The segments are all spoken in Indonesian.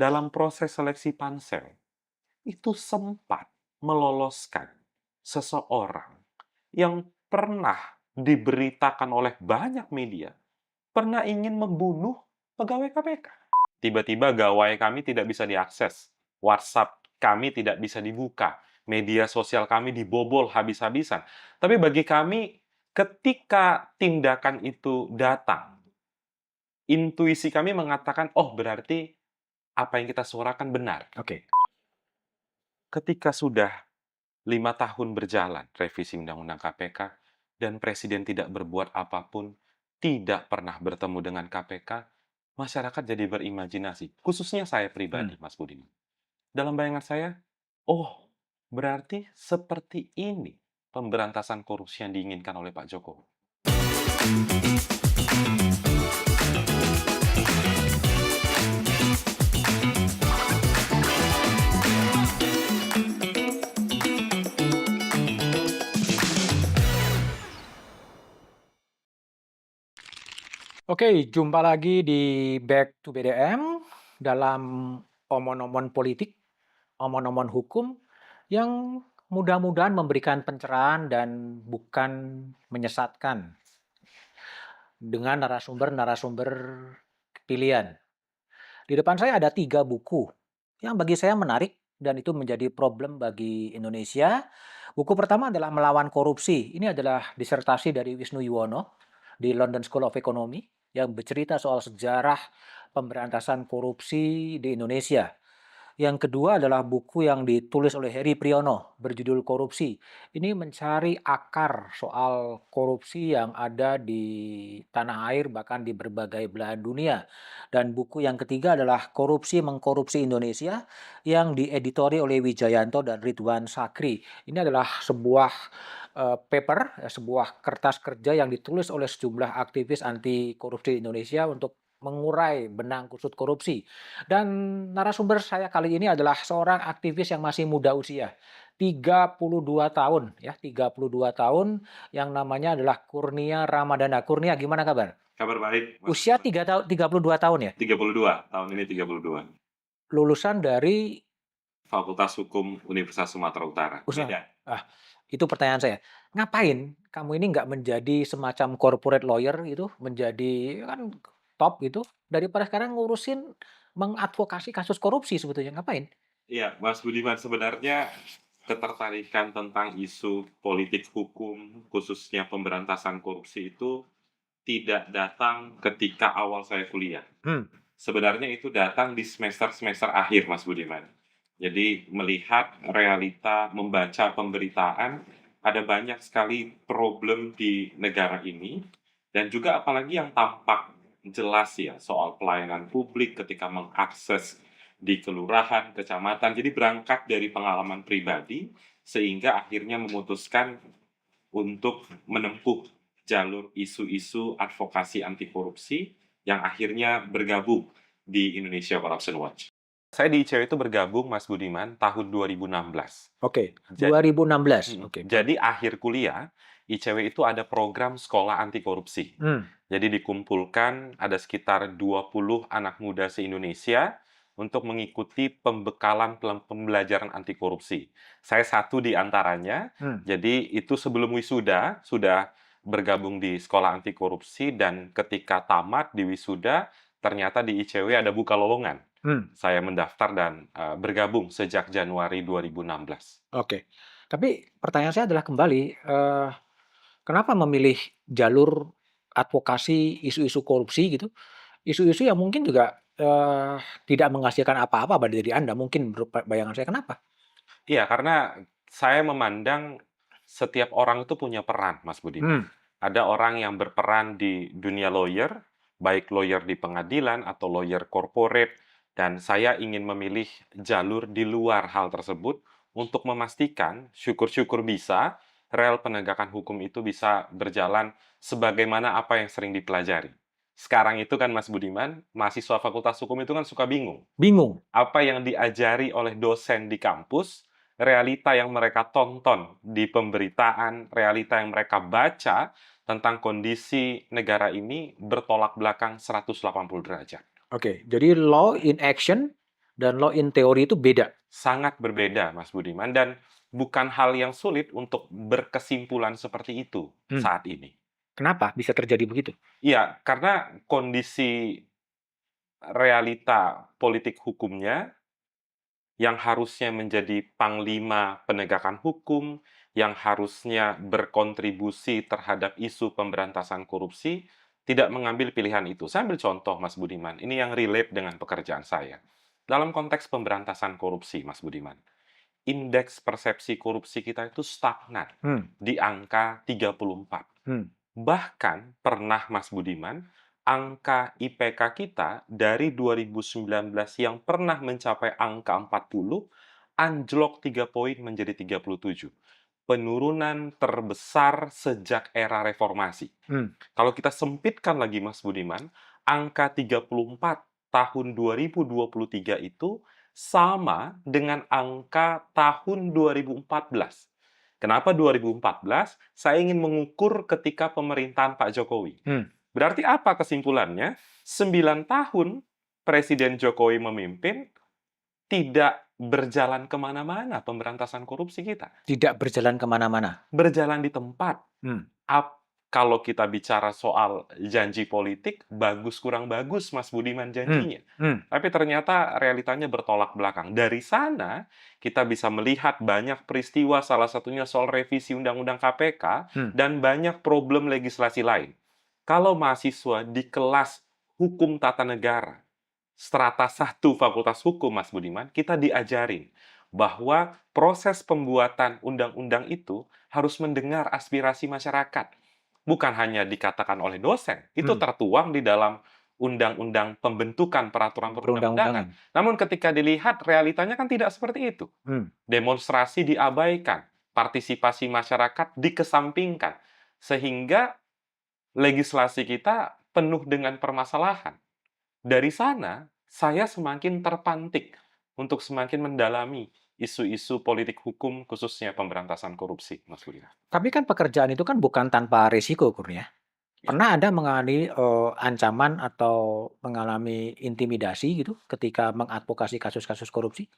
dalam proses seleksi pansel, itu sempat meloloskan seseorang yang pernah diberitakan oleh banyak media, pernah ingin membunuh pegawai KPK. Tiba-tiba gawai kami tidak bisa diakses, WhatsApp kami tidak bisa dibuka, media sosial kami dibobol habis-habisan. Tapi bagi kami, ketika tindakan itu datang, intuisi kami mengatakan, oh berarti apa yang kita suarakan benar. Oke. Ketika sudah 5 tahun berjalan revisi Undang-Undang KPK dan Presiden tidak berbuat apapun, tidak pernah bertemu dengan KPK, masyarakat jadi berimajinasi, khususnya saya Hmm. pribadi, Mas Budiman. Dalam bayangan saya, oh, berarti seperti ini pemberantasan korupsi yang diinginkan oleh Pak Jokowi. Oke, jumpa lagi di Back to BDM dalam omon-omon politik, omon-omon hukum yang mudah-mudahan memberikan pencerahan dan bukan menyesatkan dengan narasumber-narasumber pilihan. Di depan saya ada 3 buku yang bagi saya menarik dan itu menjadi problem bagi Indonesia. Buku pertama adalah Melawan Korupsi. Ini adalah disertasi dari Wisnu Yuwono di London School of Economy yang bercerita soal sejarah pemberantasan korupsi di Indonesia. Yang kedua adalah buku yang ditulis oleh Heri Priyono berjudul Korupsi. Ini mencari akar soal korupsi yang ada di tanah air bahkan di berbagai belahan dunia. Dan buku yang ketiga adalah Korupsi Mengkorupsi Indonesia yang dieditori oleh Wijayanto dan Ridwan Sakri. Ini adalah sebuah paper, sebuah kertas kerja yang ditulis oleh sejumlah aktivis anti korupsi di Indonesia untuk mengurai benang kusut korupsi. Dan narasumber saya kali ini adalah seorang aktivis yang masih muda usia, 32 tahun ya, 32 tahun yang namanya adalah Kurnia Ramadana. Kurnia, gimana kabar? Kabar baik, Mas Usia Budiman. 32 tahun ya? 32, tahun ini 32. Lulusan dari Fakultas Hukum Universitas Sumatera Utara, usaha. Medan. Ah, itu pertanyaan saya. Ngapain kamu ini nggak menjadi semacam corporate lawyer gitu, menjadi kan top gitu, daripada sekarang ngurusin mengadvokasi kasus korupsi sebetulnya, ngapain? Iya, Mas Budiman, sebenarnya ketertarikan tentang isu politik hukum, khususnya pemberantasan korupsi itu tidak datang ketika awal saya kuliah. Hmm. Sebenarnya itu datang di semester-semester akhir, Mas Budiman. Jadi melihat realita, membaca pemberitaan, ada banyak sekali problem di negara ini, dan juga apalagi yang tampak jelas ya, soal pelayanan publik ketika mengakses di kelurahan, kecamatan. Jadi berangkat dari pengalaman pribadi, sehingga akhirnya memutuskan untuk menempuh jalur isu-isu advokasi anti korupsi yang akhirnya bergabung di Indonesia Corruption Watch. Saya di ICW itu bergabung, Mas Budiman, tahun 2016. Oke, Ja 2016. Oke. Jadi akhir kuliah, ICW itu ada program sekolah anti korupsi. Hmm. Jadi dikumpulkan ada sekitar 20 anak muda se-Indonesia untuk mengikuti pembekalan pembelajaran anti korupsi. Saya satu di antaranya, Hmm. jadi itu sebelum wisuda sudah bergabung di sekolah anti korupsi dan ketika tamat di wisuda, ternyata di ICW ada buka lowongan. Hmm. Saya mendaftar dan bergabung sejak Januari 2016. Oke. Tapi pertanyaan saya adalah kembali, kenapa memilih jalur advokasi isu-isu korupsi gitu? Isu-isu yang mungkin juga, tidak menghasilkan apa-apa pada diri Anda, mungkin menurut bayangan saya, kenapa? Iya, karena saya memandang setiap orang itu punya peran, Mas Budiman. Hmm. Ada orang yang berperan di dunia lawyer, baik lawyer di pengadilan atau lawyer corporate, dan saya ingin memilih jalur di luar hal tersebut untuk memastikan, syukur-syukur bisa, rel penegakan hukum itu bisa berjalan sebagaimana apa yang sering dipelajari. Sekarang itu kan Mas Budiman, mahasiswa Fakultas Hukum itu kan suka bingung. Bingung. Apa yang diajari oleh dosen di kampus, realita yang mereka tonton di pemberitaan, realita yang mereka baca tentang kondisi negara ini bertolak belakang 180 derajat. Oke, jadi law in action dan law in theory itu beda. Sangat berbeda, Mas Budiman, dan bukan hal yang sulit untuk berkesimpulan seperti itu Hmm. saat ini. Kenapa bisa terjadi begitu? Iya, karena kondisi realita politik hukumnya yang harusnya menjadi panglima penegakan hukum, yang harusnya berkontribusi terhadap isu pemberantasan korupsi, tidak mengambil pilihan itu. Saya ambil contoh, Mas Budiman, ini yang relate dengan pekerjaan saya. Dalam konteks pemberantasan korupsi, Mas Budiman, indeks persepsi korupsi kita itu stagnan Hmm. di angka 34. Hmm. Bahkan pernah, Mas Budiman, angka IPK kita dari 2019 yang pernah mencapai angka 40, anjlok 3 poin menjadi 37. Penurunan terbesar sejak era reformasi. Hmm. Kalau kita sempitkan lagi, Mas Budiman, angka 34 tahun 2023 itu sama dengan angka tahun 2014. Kenapa 2014? Saya ingin mengukur ketika pemerintahan Pak Jokowi. Hmm. Berarti apa kesimpulannya? 9 tahun Presiden Jokowi memimpin, tidak berjalan kemana-mana pemberantasan korupsi kita. Tidak berjalan kemana-mana. Berjalan di tempat. Hmm. Kalau kita bicara soal janji politik, bagus kurang bagus, Mas Budiman, janjinya. Hmm. Tapi ternyata realitanya bertolak belakang. Dari sana, kita bisa melihat banyak peristiwa, salah satunya soal revisi Undang-Undang KPK, dan banyak problem legislasi lain. Kalau mahasiswa di kelas Hukum Tata Negara, strata 1 Fakultas Hukum, Mas Budiman, kita diajarin bahwa proses pembuatan undang-undang itu harus mendengar aspirasi masyarakat. Bukan hanya dikatakan oleh dosen, itu tertuang di dalam undang-undang pembentukan peraturan perundang-undangan. Namun ketika dilihat, realitanya kan tidak seperti itu. Demonstrasi diabaikan, partisipasi masyarakat dikesampingkan, sehingga legislasi kita penuh dengan permasalahan. Dari sana, saya semakin terpantik untuk semakin mendalami isu-isu politik hukum, khususnya pemberantasan korupsi, Mas Budiman. Tapi kan pekerjaan itu kan bukan tanpa risiko, Kurnia. Ya. Pernah Anda mengalami ancaman atau mengalami intimidasi gitu ketika mengadvokasi kasus-kasus korupsi?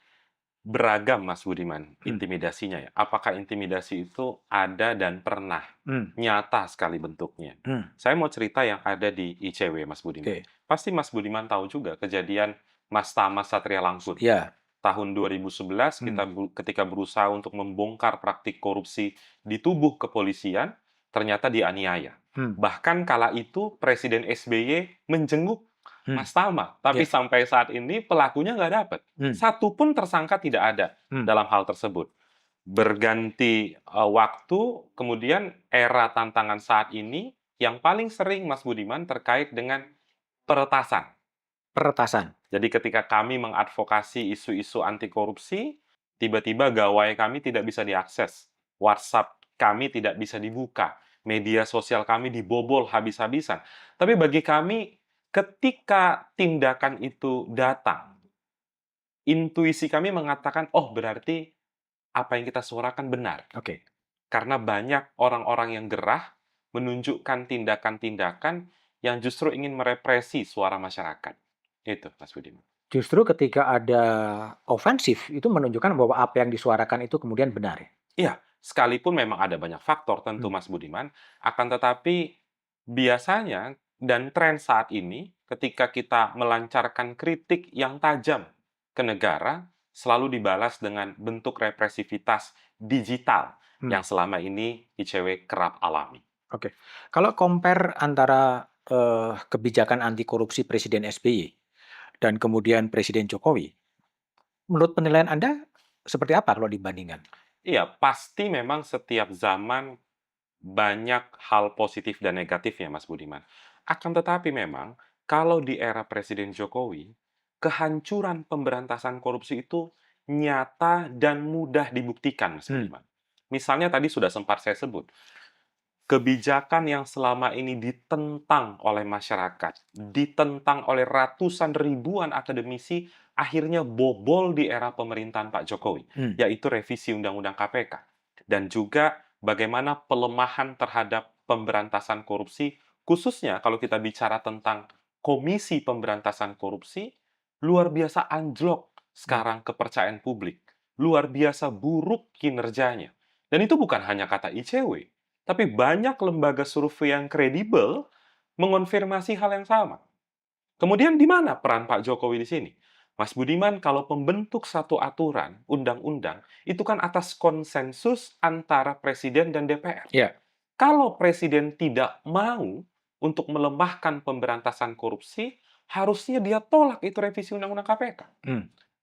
Beragam, Mas Budiman, intimidasinya ya. Apakah intimidasi itu ada dan pernah? Nyata sekali bentuknya. Saya mau cerita yang ada di ICW, Mas Budiman. Oke. Pasti Mas Budiman tahu juga kejadian Mas Tama Satria Langkun. Ya. Tahun 2011, ketika berusaha untuk membongkar praktik korupsi di tubuh kepolisian, ternyata dianiaya. Bahkan kala itu Presiden SBY menjenguk Mas Tama, tapi sampai saat ini pelakunya nggak dapat. Satu pun tersangka tidak ada dalam hal tersebut. Berganti waktu, kemudian era tantangan saat ini, yang paling sering, Mas Budiman, terkait dengan peretasan. Peretasan. Jadi ketika kami mengadvokasi isu-isu anti korupsi, tiba-tiba gawai kami tidak bisa diakses, WhatsApp kami tidak bisa dibuka, media sosial kami dibobol habis-habisan. Tapi bagi kami, ketika tindakan itu datang, intuisi kami mengatakan, oh berarti apa yang kita suarakan benar. Oke. Karena banyak orang-orang yang gerah menunjukkan tindakan-tindakan yang justru ingin merepresi suara masyarakat. Itu, Mas Budiman. Justru ketika ada ofensif, itu menunjukkan bahwa apa yang disuarakan itu kemudian benar ya? Iya, sekalipun memang ada banyak faktor tentu, Mas Budiman, akan tetapi biasanya dan tren saat ini ketika kita melancarkan kritik yang tajam ke negara, selalu dibalas dengan bentuk represivitas digital yang selama ini ICW kerap alami. Oke. Kalau compare antara kebijakan anti korupsi Presiden SBY dan kemudian Presiden Jokowi, menurut penilaian Anda seperti apa kalau dibandingkan? Iya, pasti memang setiap zaman banyak hal positif dan negatifnya, Mas Budiman. Akan tetapi memang, kalau di era Presiden Jokowi, kehancuran pemberantasan korupsi itu nyata dan mudah dibuktikan, Mas Budiman. Misalnya tadi sudah sempat saya sebut, kebijakan yang selama ini ditentang oleh masyarakat, ditentang oleh ratusan ribuan akademisi, akhirnya bobol di era pemerintahan Pak Jokowi, yaitu revisi Undang-Undang KPK. Dan juga bagaimana pelemahan terhadap pemberantasan korupsi, khususnya kalau kita bicara tentang Komisi Pemberantasan Korupsi, luar biasa anjlok sekarang kepercayaan publik luar biasa buruk kinerjanya. Dan itu bukan hanya kata ICW, tapi banyak lembaga survei yang kredibel mengonfirmasi hal yang sama. Kemudian di mana peran Pak Jokowi di sini? Mas Budiman, kalau pembentuk satu aturan, undang-undang, itu kan atas konsensus antara Presiden dan DPR. Ya. Kalau Presiden tidak mau untuk melemahkan pemberantasan korupsi, harusnya dia tolak itu revisi Undang-Undang KPK.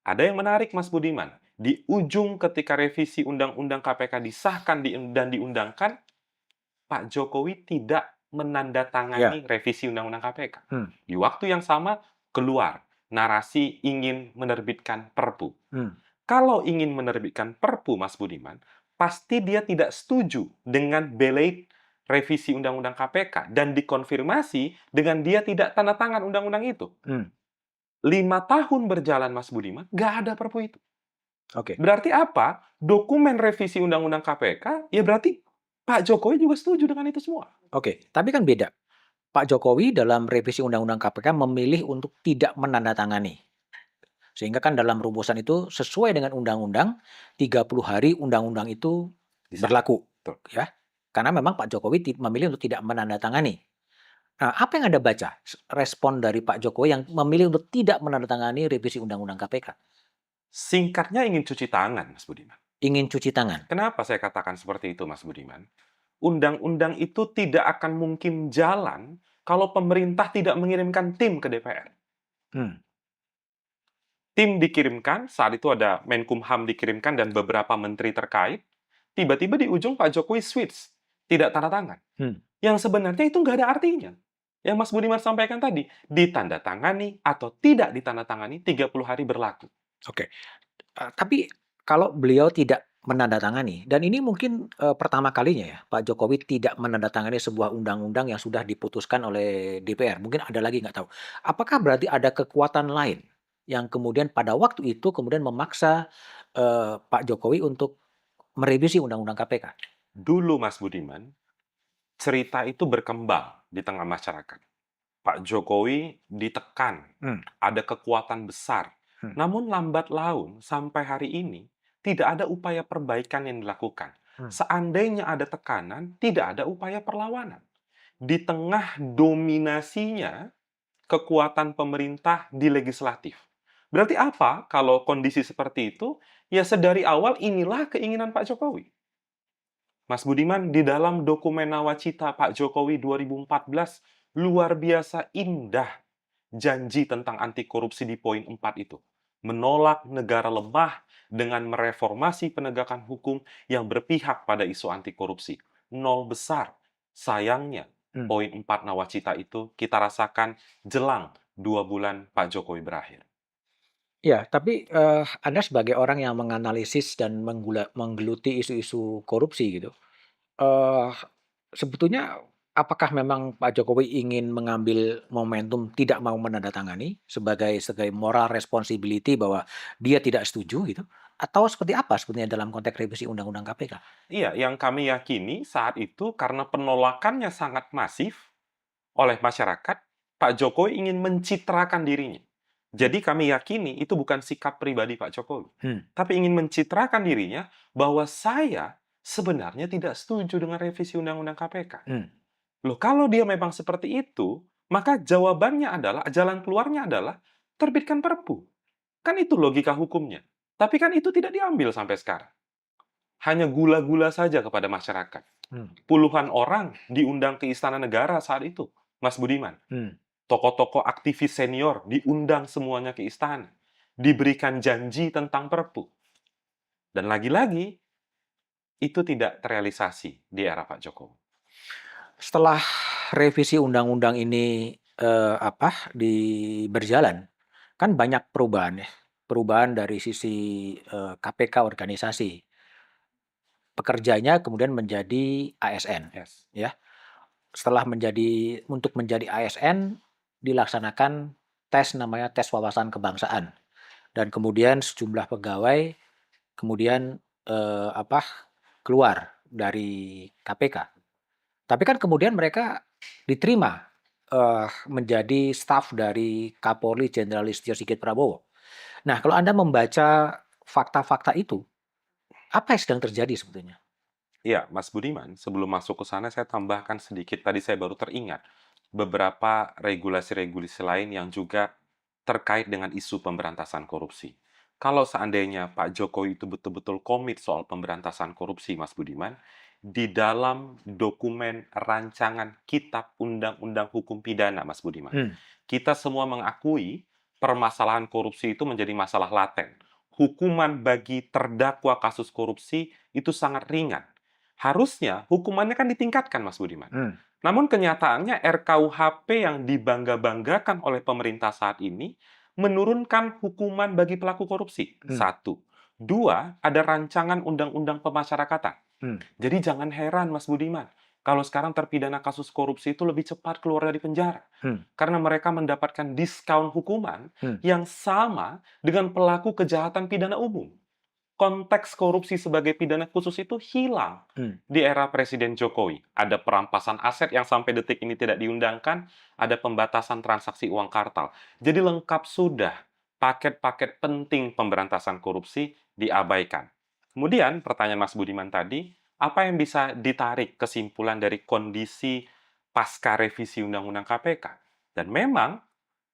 Ada yang menarik, Mas Budiman. Di ujung ketika revisi Undang-Undang KPK disahkan dan diundangkan, Pak Jokowi tidak menandatangani revisi Undang-Undang KPK. Di waktu yang sama, keluar narasi ingin menerbitkan Perpu. Kalau ingin menerbitkan Perpu, Mas Budiman, pasti dia tidak setuju dengan belait revisi Undang-Undang KPK dan dikonfirmasi dengan dia tidak tanda tangan undang-undang itu. 5 tahun berjalan, Mas Budiman, nggak ada Perpu itu. Oke. Berarti apa? Dokumen revisi Undang-Undang KPK, ya berarti Pak Jokowi juga setuju dengan itu semua. Oke, tapi kan beda. Pak Jokowi dalam revisi Undang-Undang KPK memilih untuk tidak menandatangani. Sehingga kan dalam rumusan itu sesuai dengan undang-undang 30 hari undang-undang itu berlaku. Ya. Karena memang Pak Jokowi memilih untuk tidak menandatangani. Nah, apa yang Anda baca respon dari Pak Jokowi yang memilih untuk tidak menandatangani revisi Undang-Undang KPK? Singkatnya ingin cuci tangan, Mas Budiman. Ingin cuci tangan. Kenapa saya katakan seperti itu, Mas Budiman? Undang-undang itu tidak akan mungkin jalan kalau pemerintah tidak mengirimkan tim ke DPR. Tim dikirimkan, saat itu ada Menkumham dikirimkan dan beberapa menteri terkait, tiba-tiba di ujung Pak Jokowi switch, tidak tanda tangan. Yang sebenarnya itu nggak ada artinya. Yang Mas Budiman sampaikan tadi, ditandatangani atau tidak ditandatangani 30 hari berlaku. Oke. Tapi kalau beliau tidak menandatangani, dan ini mungkin pertama kalinya ya Pak Jokowi tidak menandatangani sebuah undang-undang yang sudah diputuskan oleh DPR. Mungkin ada lagi, nggak tahu. Apakah berarti ada kekuatan lain yang kemudian pada waktu itu kemudian memaksa Pak Jokowi untuk merevisi Undang-Undang KPK? Dulu, Mas Budiman, cerita itu berkembang di tengah masyarakat. Pak Jokowi ditekan, ada kekuatan besar. Namun lambat laun sampai hari ini tidak ada upaya perbaikan yang dilakukan. Seandainya ada tekanan, tidak ada upaya perlawanan. Di tengah dominasinya kekuatan pemerintah di legislatif. Berarti apa kalau kondisi seperti itu? Ya sedari awal inilah keinginan Pak Jokowi. Mas Budiman, di dalam dokumen nawacita Pak Jokowi 2014, luar biasa indah janji tentang anti korupsi di poin 4 itu. Menolak negara lemah dengan mereformasi penegakan hukum yang berpihak pada isu anti korupsi. Nol besar. Sayangnya, poin 4 nawacita itu kita rasakan jelang 2 bulan Pak Jokowi berakhir. Ya, tapi Anda sebagai orang yang menganalisis dan menggeluti isu-isu korupsi gitu, sebetulnya apakah memang Pak Jokowi ingin mengambil momentum tidak mau menandatangani sebagai moral responsibility bahwa dia tidak setuju gitu? Atau seperti apa sebetulnya dalam konteks revisi Undang-Undang KPK? Iya, yang kami yakini saat itu karena penolakannya sangat masif oleh masyarakat, Pak Jokowi ingin mencitrakan dirinya. Jadi kami yakini itu bukan sikap pribadi Pak Jokowi, tapi ingin mencitrakan dirinya bahwa saya sebenarnya tidak setuju dengan revisi Undang-Undang KPK. Loh, kalau dia memang seperti itu, maka jawabannya adalah, jalan keluarnya adalah terbitkan Perpu. Kan itu logika hukumnya. Tapi kan itu tidak diambil sampai sekarang. Hanya gula-gula saja kepada masyarakat. Puluhan orang diundang ke Istana Negara saat itu, Mas Budiman. Tokoh-tokoh aktivis senior diundang semuanya ke istana. Diberikan janji tentang Perpu. Dan lagi-lagi, itu tidak terrealisasi di era Pak Jokowi. Setelah revisi undang-undang ini berjalan, kan banyak perubahan ya. Perubahan dari sisi KPK organisasi. Pekerjanya kemudian menjadi ASN. Yes. Ya. Setelah untuk menjadi ASN dilaksanakan tes namanya tes wawasan kebangsaan, dan kemudian sejumlah pegawai kemudian keluar dari KPK. Tapi kan kemudian mereka diterima menjadi staf dari Kapolri Jenderal Listio Sigit Prabowo. Nah, kalau Anda membaca fakta-fakta itu, apa yang sedang terjadi sebetulnya? Iya, Mas Budiman, sebelum masuk ke sana saya tambahkan sedikit, tadi saya baru teringat, beberapa regulasi-regulasi lain yang juga terkait dengan isu pemberantasan korupsi. Kalau seandainya Pak Jokowi itu betul-betul komit soal pemberantasan korupsi, Mas Budiman, di dalam dokumen rancangan Kitab Undang-Undang Hukum Pidana, Mas Budiman, Hmm, kita semua mengakui permasalahan korupsi itu menjadi masalah laten. Hukuman bagi terdakwa kasus korupsi itu sangat ringan. Harusnya hukumannya kan ditingkatkan, Mas Budiman. hmm, Namun kenyataannya RKUHP yang dibangga-banggakan oleh pemerintah saat ini menurunkan hukuman bagi pelaku korupsi. hmm, Satu. Dua, ada rancangan undang-undang pemasyarakatan. hmm, Jadi jangan heran, Mas Budiman, kalau sekarang terpidana kasus korupsi itu lebih cepat keluar dari penjara. hmm, Karena mereka mendapatkan diskon hukuman hmm, yang sama dengan pelaku kejahatan pidana umum. Konteks korupsi sebagai pidana khusus itu hilang hmm. di era Presiden Jokowi. Ada perampasan aset yang sampai detik ini tidak diundangkan, ada pembatasan transaksi uang kartal. Jadi lengkap sudah, paket-paket penting pemberantasan korupsi diabaikan. Kemudian pertanyaan Mas Budiman tadi, apa yang bisa ditarik kesimpulan dari kondisi pasca revisi Undang-Undang KPK? Dan memang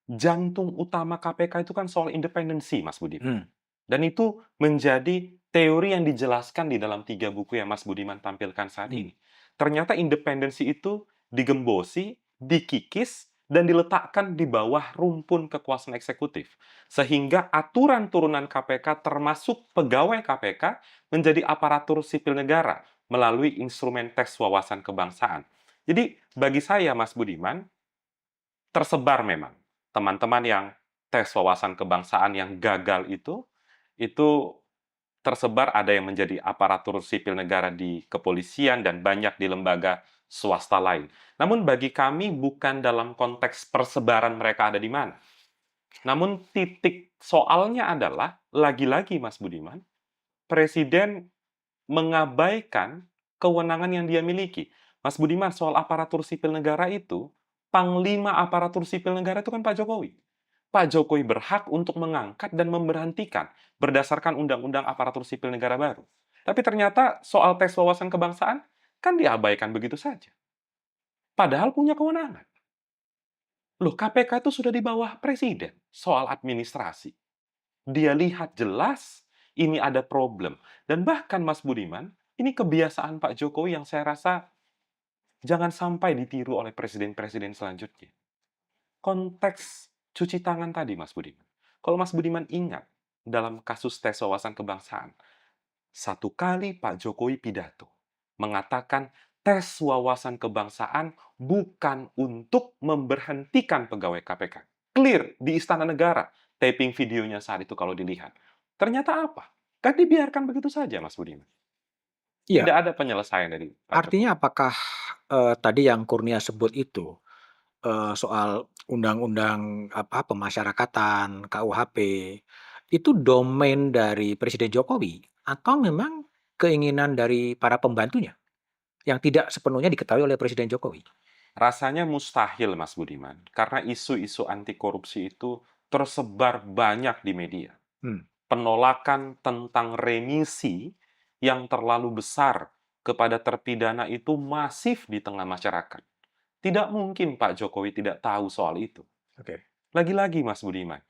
jantung utama KPK itu kan soal independensi, Mas Budiman. Hmm. Dan itu menjadi teori yang dijelaskan di dalam 3 buku yang Mas Budiman tampilkan saat Hmm. ini. Ternyata independensi itu digembosi, dikikis, dan diletakkan di bawah rumpun kekuasaan eksekutif. Sehingga aturan turunan KPK termasuk pegawai KPK menjadi aparatur sipil negara melalui instrumen tes wawasan kebangsaan. Jadi bagi saya, Mas Budiman, tersebar memang teman-teman yang tes wawasan kebangsaan yang gagal itu tersebar, ada yang menjadi aparatur sipil negara di kepolisian dan banyak di lembaga swasta lain. Namun bagi kami bukan dalam konteks persebaran mereka ada di mana. Namun titik soalnya adalah, lagi-lagi Mas Budiman, Presiden mengabaikan kewenangan yang dia miliki. Mas Budiman, soal aparatur sipil negara itu, panglima aparatur sipil negara itu kan Pak Jokowi. Pak Jokowi berhak untuk mengangkat dan memberhentikan berdasarkan Undang-Undang Aparatur Sipil Negara baru. Tapi ternyata soal tes wawasan kebangsaan kan diabaikan begitu saja. Padahal punya kewenangan. Loh, KPK itu sudah di bawah Presiden soal administrasi. Dia lihat jelas ini ada problem. Dan bahkan Mas Budiman, ini kebiasaan Pak Jokowi yang saya rasa jangan sampai ditiru oleh presiden-presiden selanjutnya. Konteks cuci tangan tadi, Mas Budiman. Kalau Mas Budiman ingat, dalam kasus tes wawasan kebangsaan, satu kali Pak Jokowi pidato, mengatakan tes wawasan kebangsaan bukan untuk memberhentikan pegawai KPK. Clear di Istana Negara, taping videonya saat itu kalau dilihat. Ternyata apa? Kan dibiarkan begitu saja, Mas Budiman. Iya, Tidak ada penyelesaian dari Pak Jokowi. artinya apakah, tadi yang Kurnia sebut itu, soal undang-undang pemasyarakatan, KUHP, itu domain dari Presiden Jokowi atau memang keinginan dari para pembantunya yang tidak sepenuhnya diketahui oleh Presiden Jokowi? Rasanya mustahil, Mas Budiman, karena isu-isu anti korupsi itu tersebar banyak di media. Hmm, Penolakan tentang remisi yang terlalu besar kepada terpidana itu masif di tengah masyarakat. Tidak mungkin Pak Jokowi tidak tahu soal itu. oke. Lagi-lagi, Mas Budiman,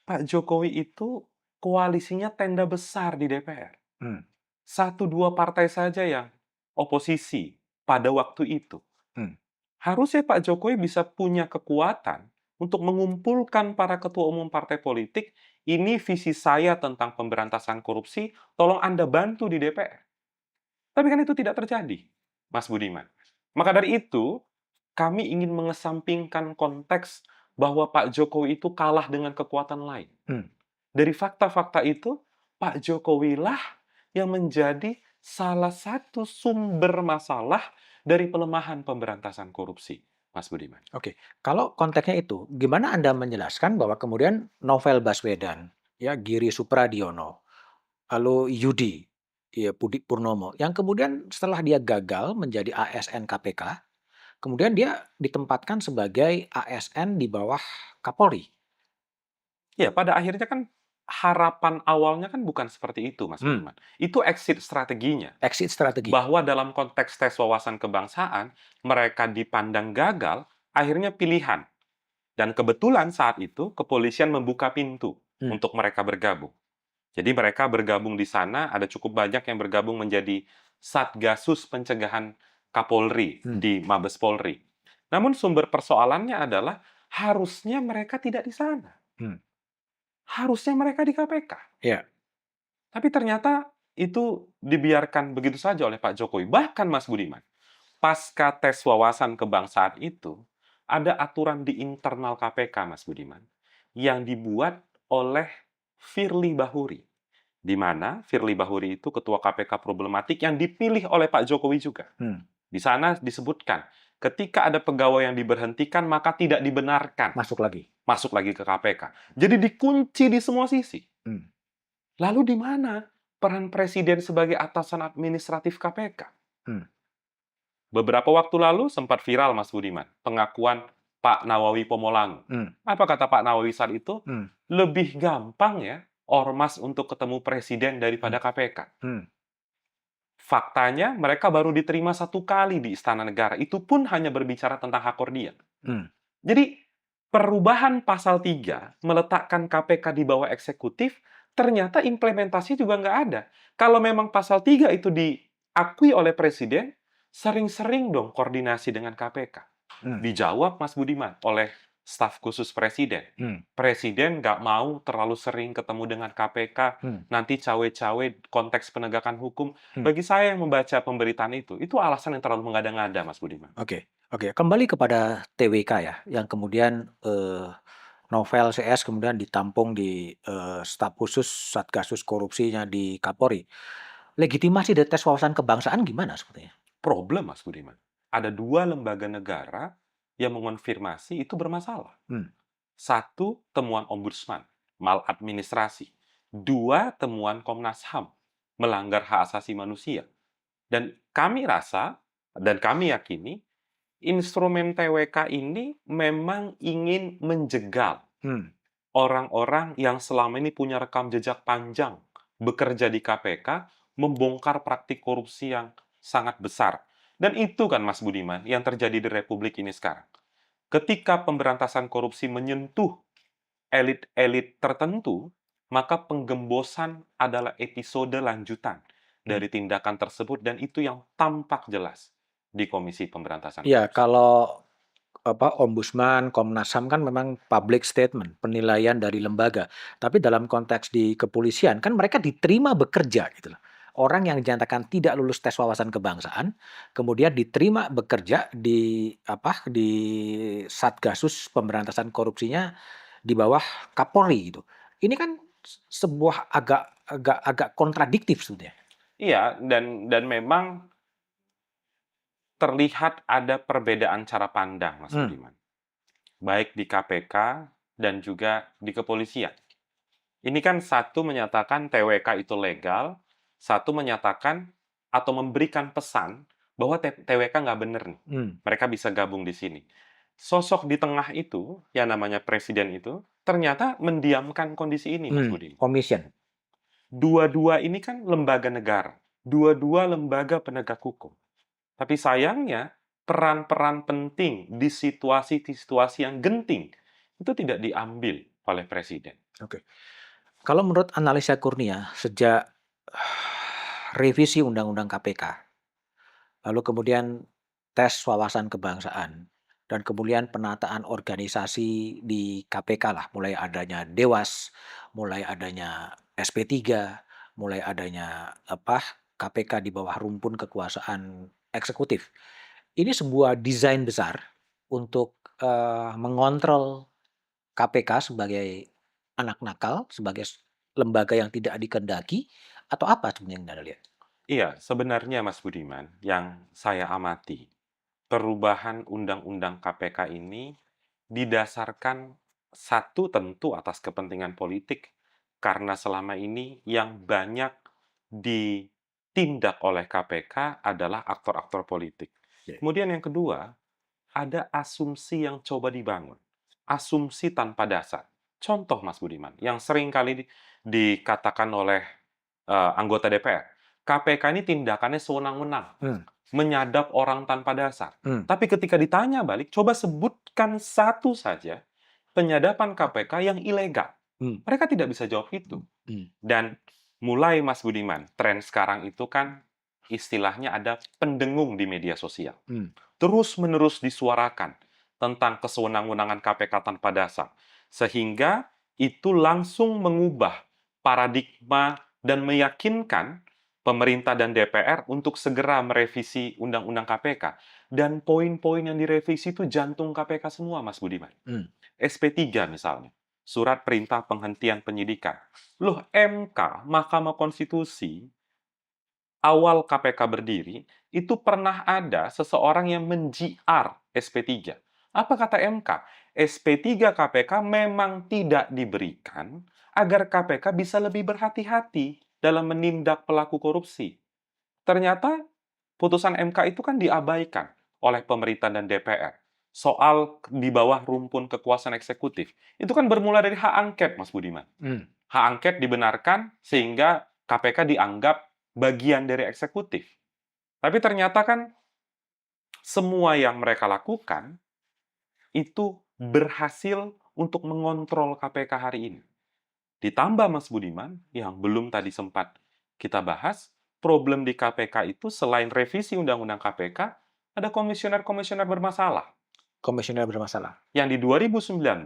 Pak Jokowi itu koalisinya tenda besar di DPR. Hmm, Satu dua partai saja yang oposisi pada waktu itu. hmm, Harusnya Pak Jokowi bisa punya kekuatan untuk mengumpulkan para ketua umum partai politik, ini visi saya tentang pemberantasan korupsi, tolong Anda bantu di DPR. Tapi kan itu tidak terjadi, Mas Budiman. Maka dari itu, kami ingin mengesampingkan konteks bahwa Pak Jokowi itu kalah dengan kekuatan lain. hmm. Dari fakta-fakta itu, Pak Jokowilah yang menjadi salah satu sumber masalah dari pelemahan pemberantasan korupsi, Mas Budiman. Oke, kalau konteksnya itu, gimana Anda menjelaskan bahwa kemudian Novel Baswedan, ya Giri Supradiono, lalu Yudi, ya Budi Purnomo, yang kemudian setelah dia gagal menjadi ASN KPK, kemudian dia ditempatkan sebagai ASN di bawah Kapolri. Ya, pada akhirnya kan harapan awalnya kan bukan seperti itu, Mas Hmm, Budiman. Itu exit strateginya. exit strategi. Bahwa dalam konteks tes wawasan kebangsaan, mereka dipandang gagal, akhirnya pilihan. Dan kebetulan saat itu, kepolisian membuka pintu Hmm, untuk mereka bergabung. Jadi mereka bergabung di sana, ada cukup banyak yang bergabung menjadi Satgasus Pencegahan Kapolri hmm, di Mabes Polri. Namun sumber persoalannya adalah harusnya mereka tidak di sana. hmm. Harusnya mereka di KPK. Ya, Tapi ternyata itu dibiarkan begitu saja oleh Pak Jokowi. Bahkan Mas Budiman, pasca tes wawasan kebangsaan itu, ada aturan di internal KPK, Mas Budiman, yang dibuat oleh Firly Bahuri. Di mana Firly Bahuri itu ketua KPK problematik yang dipilih oleh Pak Jokowi juga. hmm. Di sana disebutkan, ketika ada pegawai yang diberhentikan, maka tidak dibenarkan Masuk lagi. masuk lagi ke KPK. Jadi dikunci di semua sisi. Hmm, Lalu di mana peran Presiden sebagai atasan administratif KPK? hmm, Beberapa waktu lalu sempat viral, Mas Budiman, pengakuan Pak Nawawi Pomolangu. hmm, Apa kata Pak Nawawi saat itu? hmm, Lebih gampang ya ormas untuk ketemu presiden hmm, daripada KPK. hmm, Faktanya, mereka baru diterima 1 kali di Istana Negara. Itu pun hanya berbicara tentang hak kordia. hmm, Jadi, perubahan pasal 3 meletakkan KPK di bawah eksekutif, ternyata implementasi juga nggak ada. Kalau memang pasal 3 itu diakui oleh Presiden, sering-sering dong koordinasi dengan KPK. hmm, Dijawab, Mas Budiman, oleh staf khusus Presiden. hmm, Presiden nggak mau terlalu sering ketemu dengan KPK, hmm, nanti cawe-cawe konteks penegakan hukum. hmm. Bagi saya yang membaca pemberitaan itu alasan yang terlalu mengada-ngada, Mas Budiman. Oke, oke. Kembali kepada TWK ya, yang kemudian novel CS kemudian ditampung di staf khusus Satgasus korupsinya di Kapolri. Legitimasi dari tes wawasan kebangsaan gimana sebetulnya? Problem, Mas Budiman. Ada 2 lembaga negara yang mengonfirmasi itu bermasalah. Hmm, 1, temuan ombudsman, maladministrasi. 2, temuan Komnas HAM, melanggar hak asasi manusia. Dan kami rasa, dan kami yakini, instrumen TWK ini memang ingin menjegal hmm, orang-orang yang selama ini punya rekam jejak panjang bekerja di KPK, membongkar praktik korupsi yang sangat besar. Dan itu kan, Mas Budiman, yang terjadi di Republik ini sekarang. Ketika pemberantasan korupsi menyentuh elit-elit tertentu, maka penggembosan adalah episode lanjutan hmm. dari tindakan tersebut, dan itu yang tampak jelas di Komisi Pemberantasan Iya, Korupsi. kalau Ombudsman, Komnas HAM kan memang public statement, penilaian dari lembaga. Tapi dalam konteks di kepolisian kan mereka diterima bekerja gitu loh. Orang yang dinyatakan tidak lulus tes wawasan kebangsaan, kemudian diterima bekerja di Satgasus pemberantasan korupsinya di bawah Kapolri gitu. Ini kan sebuah agak agak agak kontradiktif sebetulnya. Iya, dan memang terlihat ada perbedaan cara pandang, Mas Hmm, Budiman. Baik di KPK dan juga di kepolisian. Ini kan satu menyatakan TWK itu legal, satu menyatakan atau memberikan pesan bahwa TWK nggak bener nih. hmm, Mereka bisa gabung di sini. Sosok di tengah itu, yang namanya presiden itu, ternyata mendiamkan kondisi ini, Mas Budi. Commission. Dua-dua ini kan lembaga negara, dua-dua lembaga penegak hukum. Tapi sayangnya, peran-peran penting di situasi-situasi yang genting itu tidak diambil oleh presiden. Oke. Kalau menurut analisa Kurnia, sejak revisi Undang-Undang KPK, lalu kemudian tes wawasan kebangsaan, dan kemudian penataan organisasi di KPK lah, mulai adanya Dewas, mulai adanya SP3, mulai adanya KPK di bawah rumpun kekuasaan eksekutif. Ini sebuah desain besar untuk mengontrol KPK sebagai anak nakal, sebagai lembaga yang tidak dikehendaki, atau apa sebenarnya yang Anda lihat? Iya, sebenarnya Mas Budiman, yang saya amati, perubahan undang-undang KPK ini didasarkan satu tentu atas kepentingan politik, karena selama ini yang banyak ditindak oleh KPK adalah aktor-aktor politik. Oke. Kemudian yang kedua, ada asumsi yang coba dibangun, asumsi tanpa dasar. Contoh Mas Budiman, yang sering kali dikatakan oleh, anggota DPR, KPK ini tindakannya sewenang-wenang, Hmm. menyadap orang tanpa dasar. Hmm. Tapi ketika ditanya balik, coba sebutkan satu saja penyadapan KPK yang ilegal. Hmm. Mereka tidak bisa jawab itu. Hmm. Dan mulai Mas Budiman, tren sekarang itu kan istilahnya ada pendengung di media sosial. Hmm. Terus-menerus disuarakan tentang kesewenang-wenangan KPK tanpa dasar. Sehingga itu langsung mengubah paradigma dan meyakinkan pemerintah dan DPR untuk segera merevisi Undang-Undang KPK. Dan poin-poin yang direvisi itu jantung KPK semua, Mas Budiman. Hmm. SP3 misalnya, Surat Perintah Penghentian Penyidikan. Loh, MK, Mahkamah Konstitusi, awal KPK berdiri, itu pernah ada seseorang yang men-JR SP3. Apa kata MK? SP3 KPK memang tidak diberikan agar KPK bisa lebih berhati-hati dalam menindak pelaku korupsi. Ternyata putusan MK itu kan diabaikan oleh pemerintah dan DPR. Soal di bawah rumpun kekuasaan eksekutif. Itu kan bermula dari hak angket, Mas Budiman. Hmm. Hak angket dibenarkan sehingga KPK dianggap bagian dari eksekutif. Tapi ternyata kan semua yang mereka lakukan itu berhasil untuk mengontrol KPK hari ini. Ditambah Mas Budiman, yang belum tadi sempat kita bahas, problem di KPK itu selain revisi Undang-Undang KPK, ada komisioner-komisioner bermasalah. Komisioner bermasalah. Yang di 2019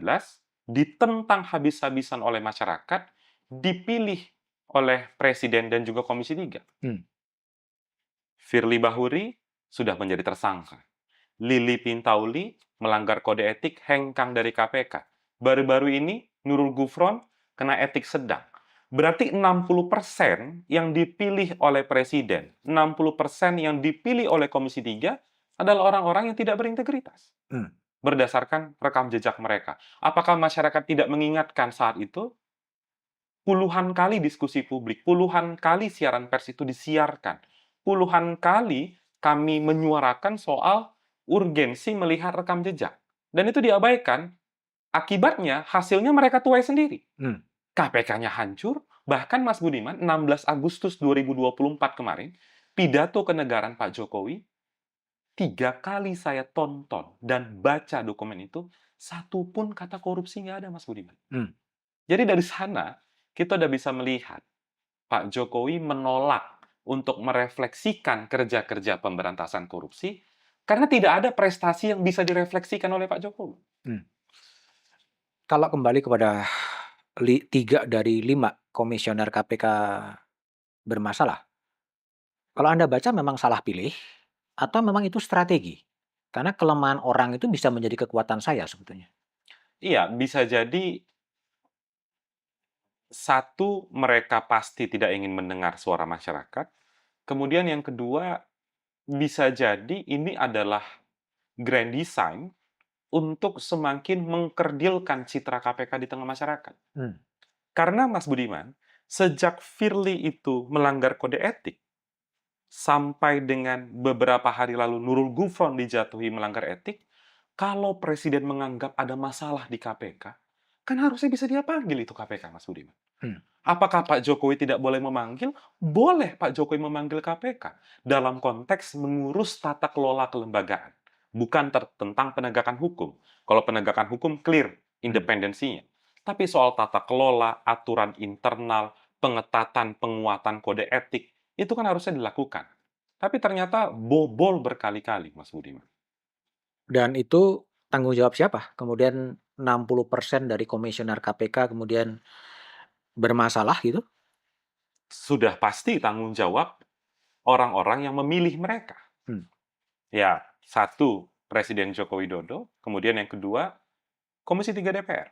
ditentang habis-habisan oleh masyarakat, dipilih oleh Presiden dan juga Komisi 3. Hmm. Firly Bahuri sudah menjadi tersangka. Lili Pintauli melanggar kode etik, hengkang dari KPK. Baru-baru ini Nurul Gufron kena etik sedang. Berarti 60% yang dipilih oleh Presiden, 60% yang dipilih oleh Komisi 3 adalah orang-orang yang tidak berintegritas. Hmm. Berdasarkan rekam jejak mereka. Apakah masyarakat tidak mengingatkan saat itu? Puluhan kali diskusi publik, puluhan kali siaran pers itu disiarkan. Puluhan kali kami menyuarakan soal urgensi melihat rekam jejak. Dan itu diabaikan, akibatnya hasilnya mereka tuai sendiri. Hmm. KPK-nya hancur, bahkan Mas Budiman, 16 Agustus 2024 kemarin, pidato kenegaraan Pak Jokowi, 3 kali saya tonton dan baca dokumen itu, satu pun kata korupsi nggak ada, Mas Budiman. Hmm. Jadi dari sana, kita udah bisa melihat Pak Jokowi menolak untuk merefleksikan kerja-kerja pemberantasan korupsi karena tidak ada prestasi yang bisa direfleksikan oleh Pak Jokowi. Hmm. Kalau kembali kepada 3 dari 5 komisioner KPK bermasalah, kalau Anda baca memang salah pilih atau memang itu strategi? Karena kelemahan orang itu bisa menjadi kekuatan saya sebetulnya. Iya, bisa jadi satu, mereka pasti tidak ingin mendengar suara masyarakat. Kemudian yang kedua, bisa jadi ini adalah grand design untuk semakin mengkerdilkan citra KPK di tengah masyarakat. Hmm. Karena Mas Budiman, sejak Firly itu melanggar kode etik, sampai dengan beberapa hari lalu Nurul Gufron dijatuhi melanggar etik, kalau Presiden menganggap ada masalah di KPK, kan harusnya bisa dia panggil itu KPK, Mas Budiman. Hmm. Apakah Pak Jokowi tidak boleh memanggil? Boleh Pak Jokowi memanggil KPK dalam konteks mengurus tata kelola kelembagaan, bukan tentang penegakan hukum. Kalau penegakan hukum clear independensinya. Tapi soal tata kelola, aturan internal, pengetatan, penguatan kode etik, itu kan harusnya dilakukan. Tapi ternyata bobol berkali-kali, Mas Budiman. Dan itu tanggung jawab siapa? Kemudian 60% dari komisioner KPK kemudian bermasalah gitu? Sudah pasti tanggung jawab orang-orang yang memilih mereka. Hmm. Ya, satu, Presiden Joko Widodo, kemudian yang kedua, Komisi 3 DPR.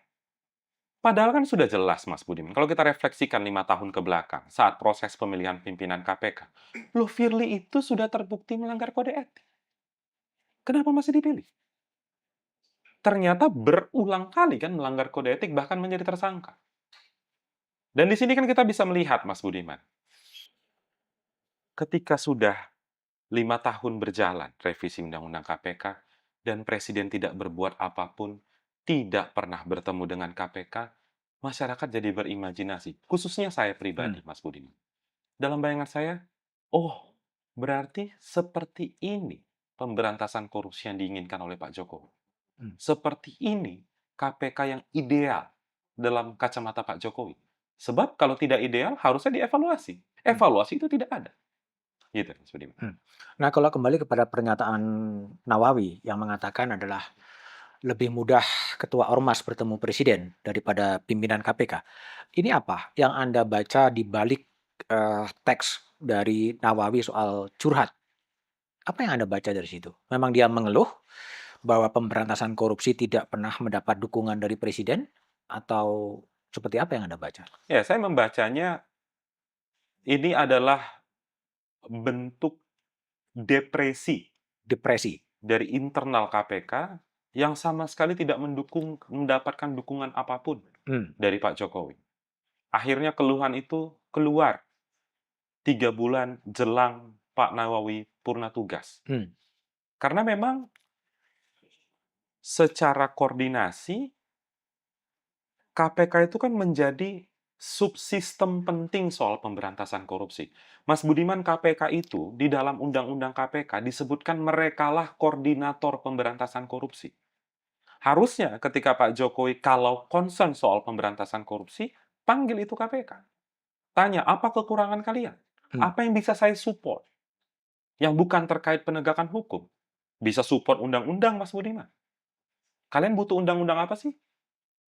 Padahal kan sudah jelas, Mas Budiman, kalau kita refleksikan 5 tahun ke belakang, saat proses pemilihan pimpinan KPK, loh Firly itu sudah terbukti melanggar kode etik. Kenapa masih dipilih? Ternyata berulang kali kan melanggar kode etik, bahkan menjadi tersangka. Dan di sini kan kita bisa melihat, Mas Budiman, ketika sudah 5 tahun berjalan revisi Undang-Undang KPK, dan Presiden tidak berbuat apapun, tidak pernah bertemu dengan KPK, masyarakat jadi berimajinasi, khususnya saya pribadi, Hmm. Mas Budiman. Dalam bayangan saya, oh, berarti seperti ini pemberantasan korupsi yang diinginkan oleh Pak Jokowi. Hmm. Seperti ini KPK yang ideal dalam kacamata Pak Jokowi. Sebab kalau tidak ideal, harusnya dievaluasi. Hmm. Evaluasi itu tidak ada. Gitu, Mas Budiman. Hmm. Nah, kalau kembali kepada pernyataan Nawawi yang mengatakan adalah lebih mudah ketua ormas bertemu presiden daripada pimpinan KPK. Ini apa yang Anda baca di balik teks dari Nawawi soal curhat? Apa yang Anda baca dari situ? Memang dia mengeluh bahwa pemberantasan korupsi tidak pernah mendapat dukungan dari presiden atau seperti apa yang Anda baca? Ya, saya membacanya ini adalah bentuk depresi Depresi. dari internal KPK yang sama sekali tidak mendapatkan dukungan apapun Hmm. dari Pak Jokowi. Akhirnya keluhan itu keluar 3 bulan jelang Pak Nawawi purna tugas. Hmm. Karena memang secara koordinasi, KPK itu kan menjadi subsistem penting soal pemberantasan korupsi. Mas Budiman, KPK itu di dalam Undang-Undang KPK disebutkan merekalah koordinator pemberantasan korupsi. Harusnya ketika Pak Jokowi kalau concern soal pemberantasan korupsi, panggil itu KPK. Tanya, apa kekurangan kalian? Hmm. Apa yang bisa saya support? Yang bukan terkait penegakan hukum. Bisa support undang-undang, Mas Budiman. Kalian butuh undang-undang apa sih?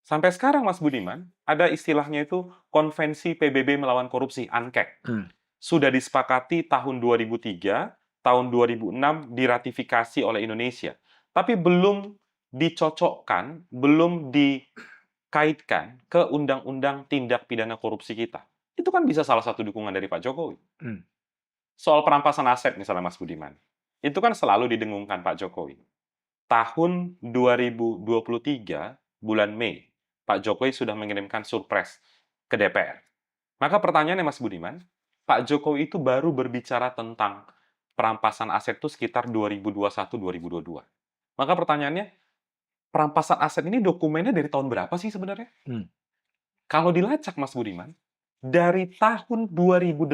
Sampai sekarang, Mas Budiman, ada istilahnya itu Konvensi PBB melawan korupsi, ANKEK. Hmm. Sudah disepakati tahun 2003, tahun 2006 diratifikasi oleh Indonesia. Tapi belum dicocokkan, belum dikaitkan ke undang-undang tindak pidana korupsi kita. Itu kan bisa salah satu dukungan dari Pak Jokowi. Hmm. Soal perampasan aset misalnya, Mas Budiman. Itu kan selalu didengungkan Pak Jokowi. Tahun 2023, bulan Mei, Pak Jokowi sudah mengirimkan surpres ke DPR. Maka pertanyaannya, Mas Budiman, Pak Jokowi itu baru berbicara tentang perampasan aset itu sekitar 2021-2022. Maka pertanyaannya, perampasan aset ini dokumennya dari tahun berapa sih sebenarnya? Hmm. Kalau dilacak, Mas Budiman, dari tahun 2008,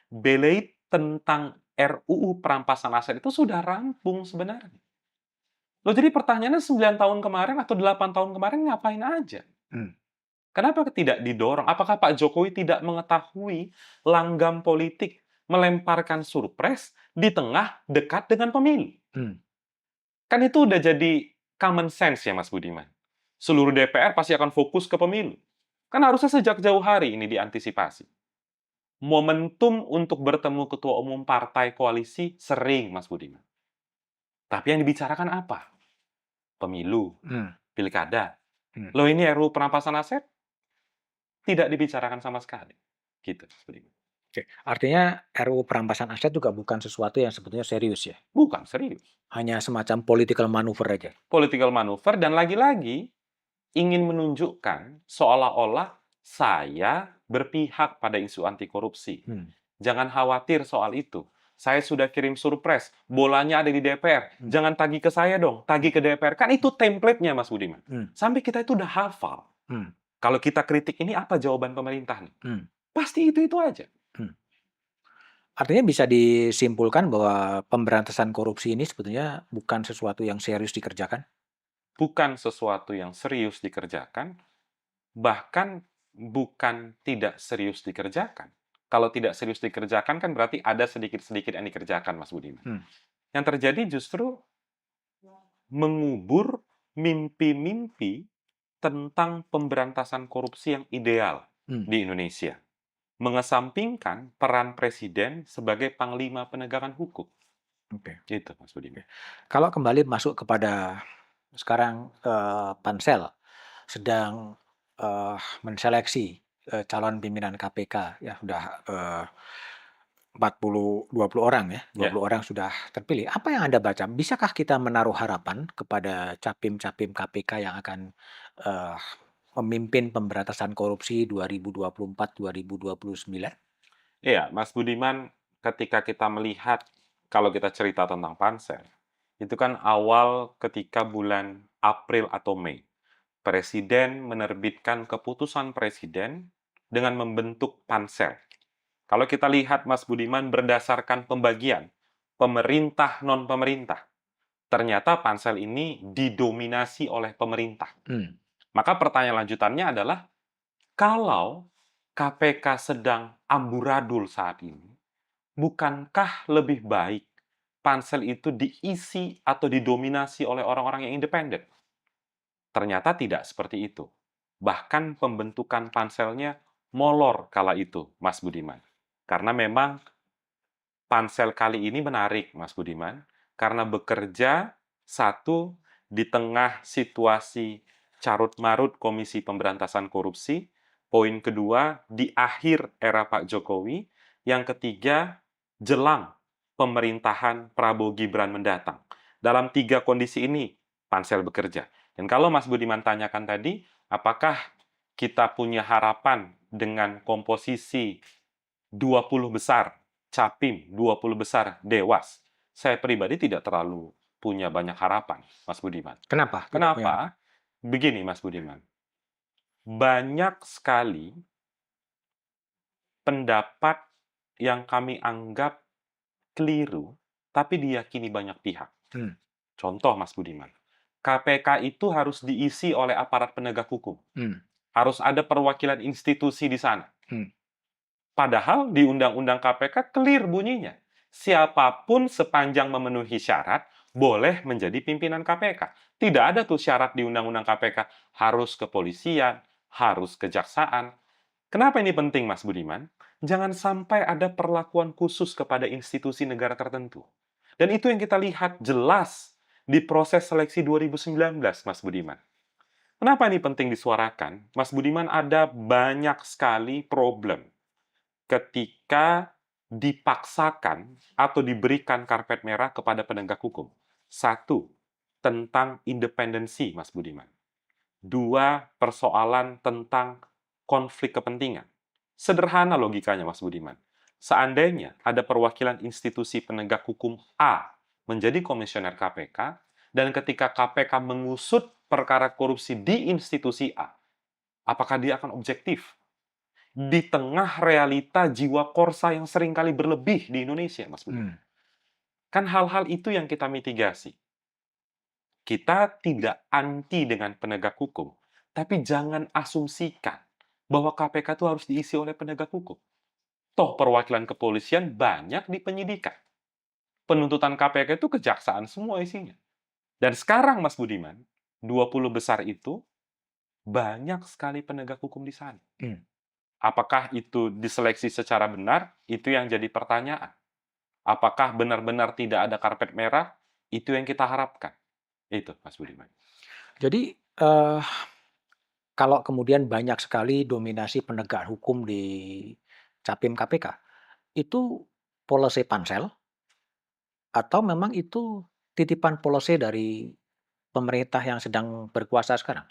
beleit tentang RUU perampasan aset itu sudah rampung sebenarnya. Loh, jadi pertanyaannya 9 tahun kemarin atau 8 tahun kemarin ngapain aja? Hmm. Kenapa tidak didorong? Apakah Pak Jokowi tidak mengetahui langgam politik melemparkan surpres di tengah dekat dengan pemilu? Hmm. Kan itu udah jadi common sense ya, Mas Budiman. Seluruh DPR pasti akan fokus ke pemilu. Kan harusnya sejak jauh hari ini diantisipasi. Momentum untuk bertemu ketua umum partai koalisi sering, Mas Budiman. Tapi yang dibicarakan apa? Pemilu, Hmm. pilkada. Hmm. Loh, ini RUU perampasan aset tidak dibicarakan sama sekali. Gitu, Mas Budiman. Oke. Artinya RUU perampasan aset juga bukan sesuatu yang sebetulnya serius ya? Bukan, serius. Hanya semacam political manuver aja? Political manuver dan lagi-lagi ingin menunjukkan seolah-olah saya berpihak pada isu anti korupsi. Hmm. Jangan khawatir soal itu. Saya sudah kirim surpres, bolanya ada di DPR. Hmm. Jangan tagih ke saya dong, tagih ke DPR. Kan itu template-nya, Mas Budiman. Hmm. Sampai kita itu udah hafal. Hmm. Kalau kita kritik ini apa jawaban pemerintah nih? Hmm. Pasti itu aja. Hmm. Artinya bisa disimpulkan bahwa pemberantasan korupsi ini sebetulnya bukan sesuatu yang serius dikerjakan? Bukan sesuatu yang serius dikerjakan, bahkan bukan tidak serius dikerjakan. Kalau tidak serius dikerjakan kan berarti ada sedikit-sedikit yang dikerjakan, Mas Budiman. Hmm. Yang terjadi justru mengubur mimpi-mimpi tentang pemberantasan korupsi yang ideal Hmm. di Indonesia. Mengesampingkan peran presiden sebagai panglima penegakan hukum. Oke. Itu, Mas Budiman. Kalau kembali masuk kepada sekarang Pansel sedang menseleksi calon pimpinan KPK ya sudah 20 orang ya, 20 orang sudah terpilih. Apa yang Anda baca? Bisakah kita menaruh harapan kepada capim-capim KPK yang akan eh, memimpin pemberantasan korupsi 2024-2029? Iya, Mas Budiman, ketika kita melihat, kalau kita cerita tentang Pansel, itu kan awal ketika bulan April atau Mei. Presiden menerbitkan keputusan presiden dengan membentuk pansel. Kalau kita lihat, Mas Budiman, berdasarkan pembagian pemerintah non-pemerintah, ternyata pansel ini didominasi oleh pemerintah. Maka pertanyaan lanjutannya adalah, kalau KPK sedang amburadul saat ini, bukankah lebih baik pansel itu diisi atau didominasi oleh orang-orang yang independen? Ternyata tidak seperti itu. Bahkan pembentukan panselnya molor kala itu, Mas Budiman. Karena memang pansel kali ini menarik, Mas Budiman, karena bekerja satu di tengah situasi carut-marut Komisi Pemberantasan Korupsi, poin kedua di akhir era Pak Jokowi, yang ketiga jelang pemerintahan Prabowo Gibran mendatang. Dalam tiga kondisi ini, pansel bekerja. Dan kalau Mas Budiman tanyakan tadi, apakah kita punya harapan dengan komposisi 20 besar Capim, 20 besar Dewas? Saya pribadi tidak terlalu punya banyak harapan, Mas Budiman. Kenapa? Tidak punya harapan? Kenapa? Begini, Mas Budiman. Banyak sekali pendapat yang kami anggap keliru, tapi diyakini banyak pihak. Contoh, Mas Budiman, KPK itu harus diisi oleh aparat penegak hukum. Harus ada perwakilan institusi di sana. Padahal di Undang-Undang KPK clear bunyinya. Siapapun sepanjang memenuhi syarat boleh menjadi pimpinan KPK. Tidak ada tuh syarat di Undang-Undang KPK harus kepolisian, harus kejaksaan. Kenapa ini penting, Mas Budiman? Jangan sampai ada perlakuan khusus kepada institusi negara tertentu. Dan itu yang kita lihat jelas di proses seleksi 2019, Mas Budiman. Kenapa ini penting disuarakan? Mas Budiman, ada banyak sekali problem ketika dipaksakan atau diberikan karpet merah kepada penegak hukum. Satu, tentang independensi, Mas Budiman. Dua, persoalan tentang konflik kepentingan. Sederhana logikanya, Mas Budiman. Seandainya ada perwakilan institusi penegak hukum A menjadi komisioner KPK, dan ketika KPK mengusut perkara korupsi di institusi A, apakah dia akan objektif? Di tengah realita jiwa korsa yang seringkali berlebih di Indonesia, Mas Budiman. Kan hal-hal itu yang kita mitigasi. Kita tidak anti dengan penegak hukum, tapi jangan asumsikan bahwa KPK itu harus diisi oleh penegak hukum. Toh perwakilan kepolisian banyak di penyidikan. Penuntutan KPK itu kejaksaan semua isinya. Dan sekarang, Mas Budiman, 20 besar itu banyak sekali penegak hukum di sana. Apakah itu diseleksi secara benar? Itu yang jadi pertanyaan. Apakah benar-benar tidak ada karpet merah? Itu yang kita harapkan. Itu, Mas Budiman. Jadi, kalau kemudian banyak sekali dominasi penegak hukum di Capim KPK, itu polose pansel atau memang itu titipan polose dari pemerintah yang sedang berkuasa sekarang?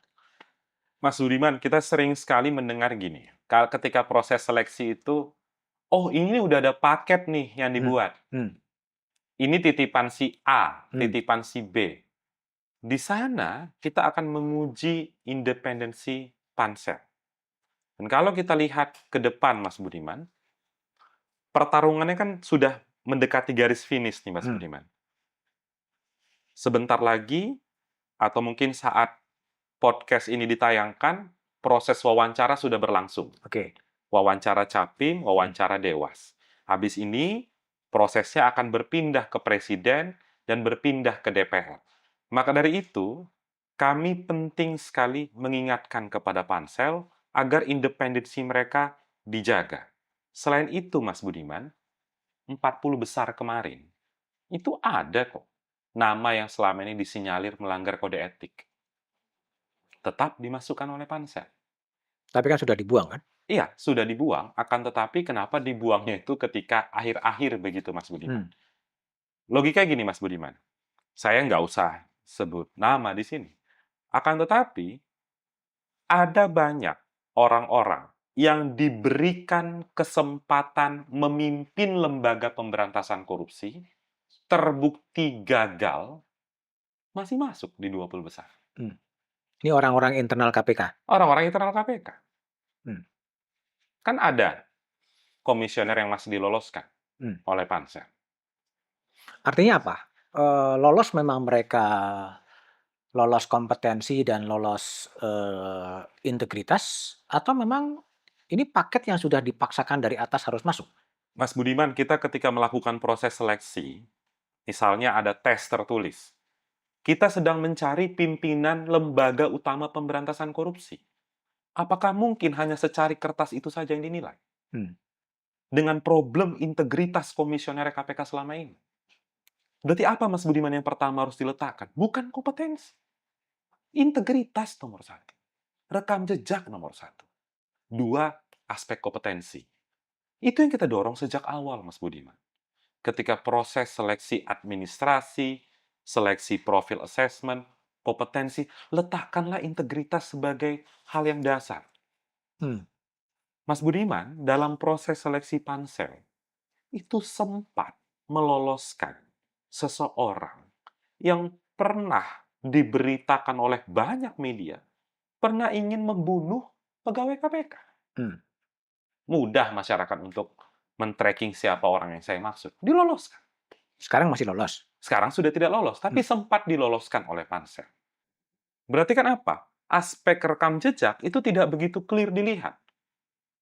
Mas Budiman, kita sering sekali mendengar gini, ketika proses seleksi itu, oh ini udah ada paket nih yang dibuat. Ini titipan si A, titipan si B. Di sana kita akan menguji independensi pansel. Dan kalau kita lihat ke depan, Mas Budiman, pertarungannya kan sudah mendekati garis finish nih, Mas Budiman. Sebentar lagi, atau mungkin saat podcast ini ditayangkan, proses wawancara sudah berlangsung. Wawancara Capim, wawancara Dewas. Habis ini, prosesnya akan berpindah ke Presiden dan berpindah ke DPR. Maka dari itu, kami penting sekali mengingatkan kepada pansel agar independensi mereka dijaga. Selain itu, Mas Budiman, 40 besar kemarin, itu ada kok nama yang selama ini disinyalir melanggar kode etik. Tetap dimasukkan oleh pansel. Tapi kan sudah dibuang kan? Iya, sudah dibuang, akan tetapi kenapa dibuangnya itu ketika akhir-akhir begitu, Mas Budiman? Logika gini, Mas Budiman. Saya nggak usah sebut nama di sini. Akan tetapi, ada banyak orang-orang yang diberikan kesempatan memimpin lembaga pemberantasan korupsi, terbukti gagal, masih masuk di 20 besar. Ini orang-orang internal KPK. Orang-orang internal KPK. Hmm. Kan ada komisioner yang masih diloloskan Hmm. oleh pansel. Artinya apa? Lolos memang mereka lolos kompetensi dan lolos integritas, atau memang ini paket yang sudah dipaksakan dari atas harus masuk? Mas Budiman, kita ketika melakukan proses seleksi, misalnya ada tes tertulis, kita sedang mencari pimpinan lembaga utama pemberantasan korupsi. Apakah mungkin hanya secari kertas itu saja yang dinilai? Hmm. Dengan problem integritas komisioner KPK selama ini. Berarti apa, Mas Budiman, yang pertama harus diletakkan? Bukan kompetensi. Integritas nomor satu. Rekam jejak nomor satu. Dua, aspek kompetensi. Itu yang kita dorong sejak awal, Mas Budiman. Ketika proses seleksi administrasi, seleksi profil assessment, kompetensi, letakkanlah integritas sebagai hal yang dasar. Hmm. Mas Budiman, dalam proses seleksi pansel, itu sempat meloloskan seseorang yang pernah diberitakan oleh banyak media, pernah ingin membunuh pegawai KPK. Hmm. Mudah masyarakat untuk men-tracking siapa orang yang saya maksud. Diloloskan. Sekarang masih lolos. Sekarang sudah tidak lolos, tapi sempat diloloskan oleh pansel. Berarti kan apa? Aspek rekam jejak itu tidak begitu clear dilihat.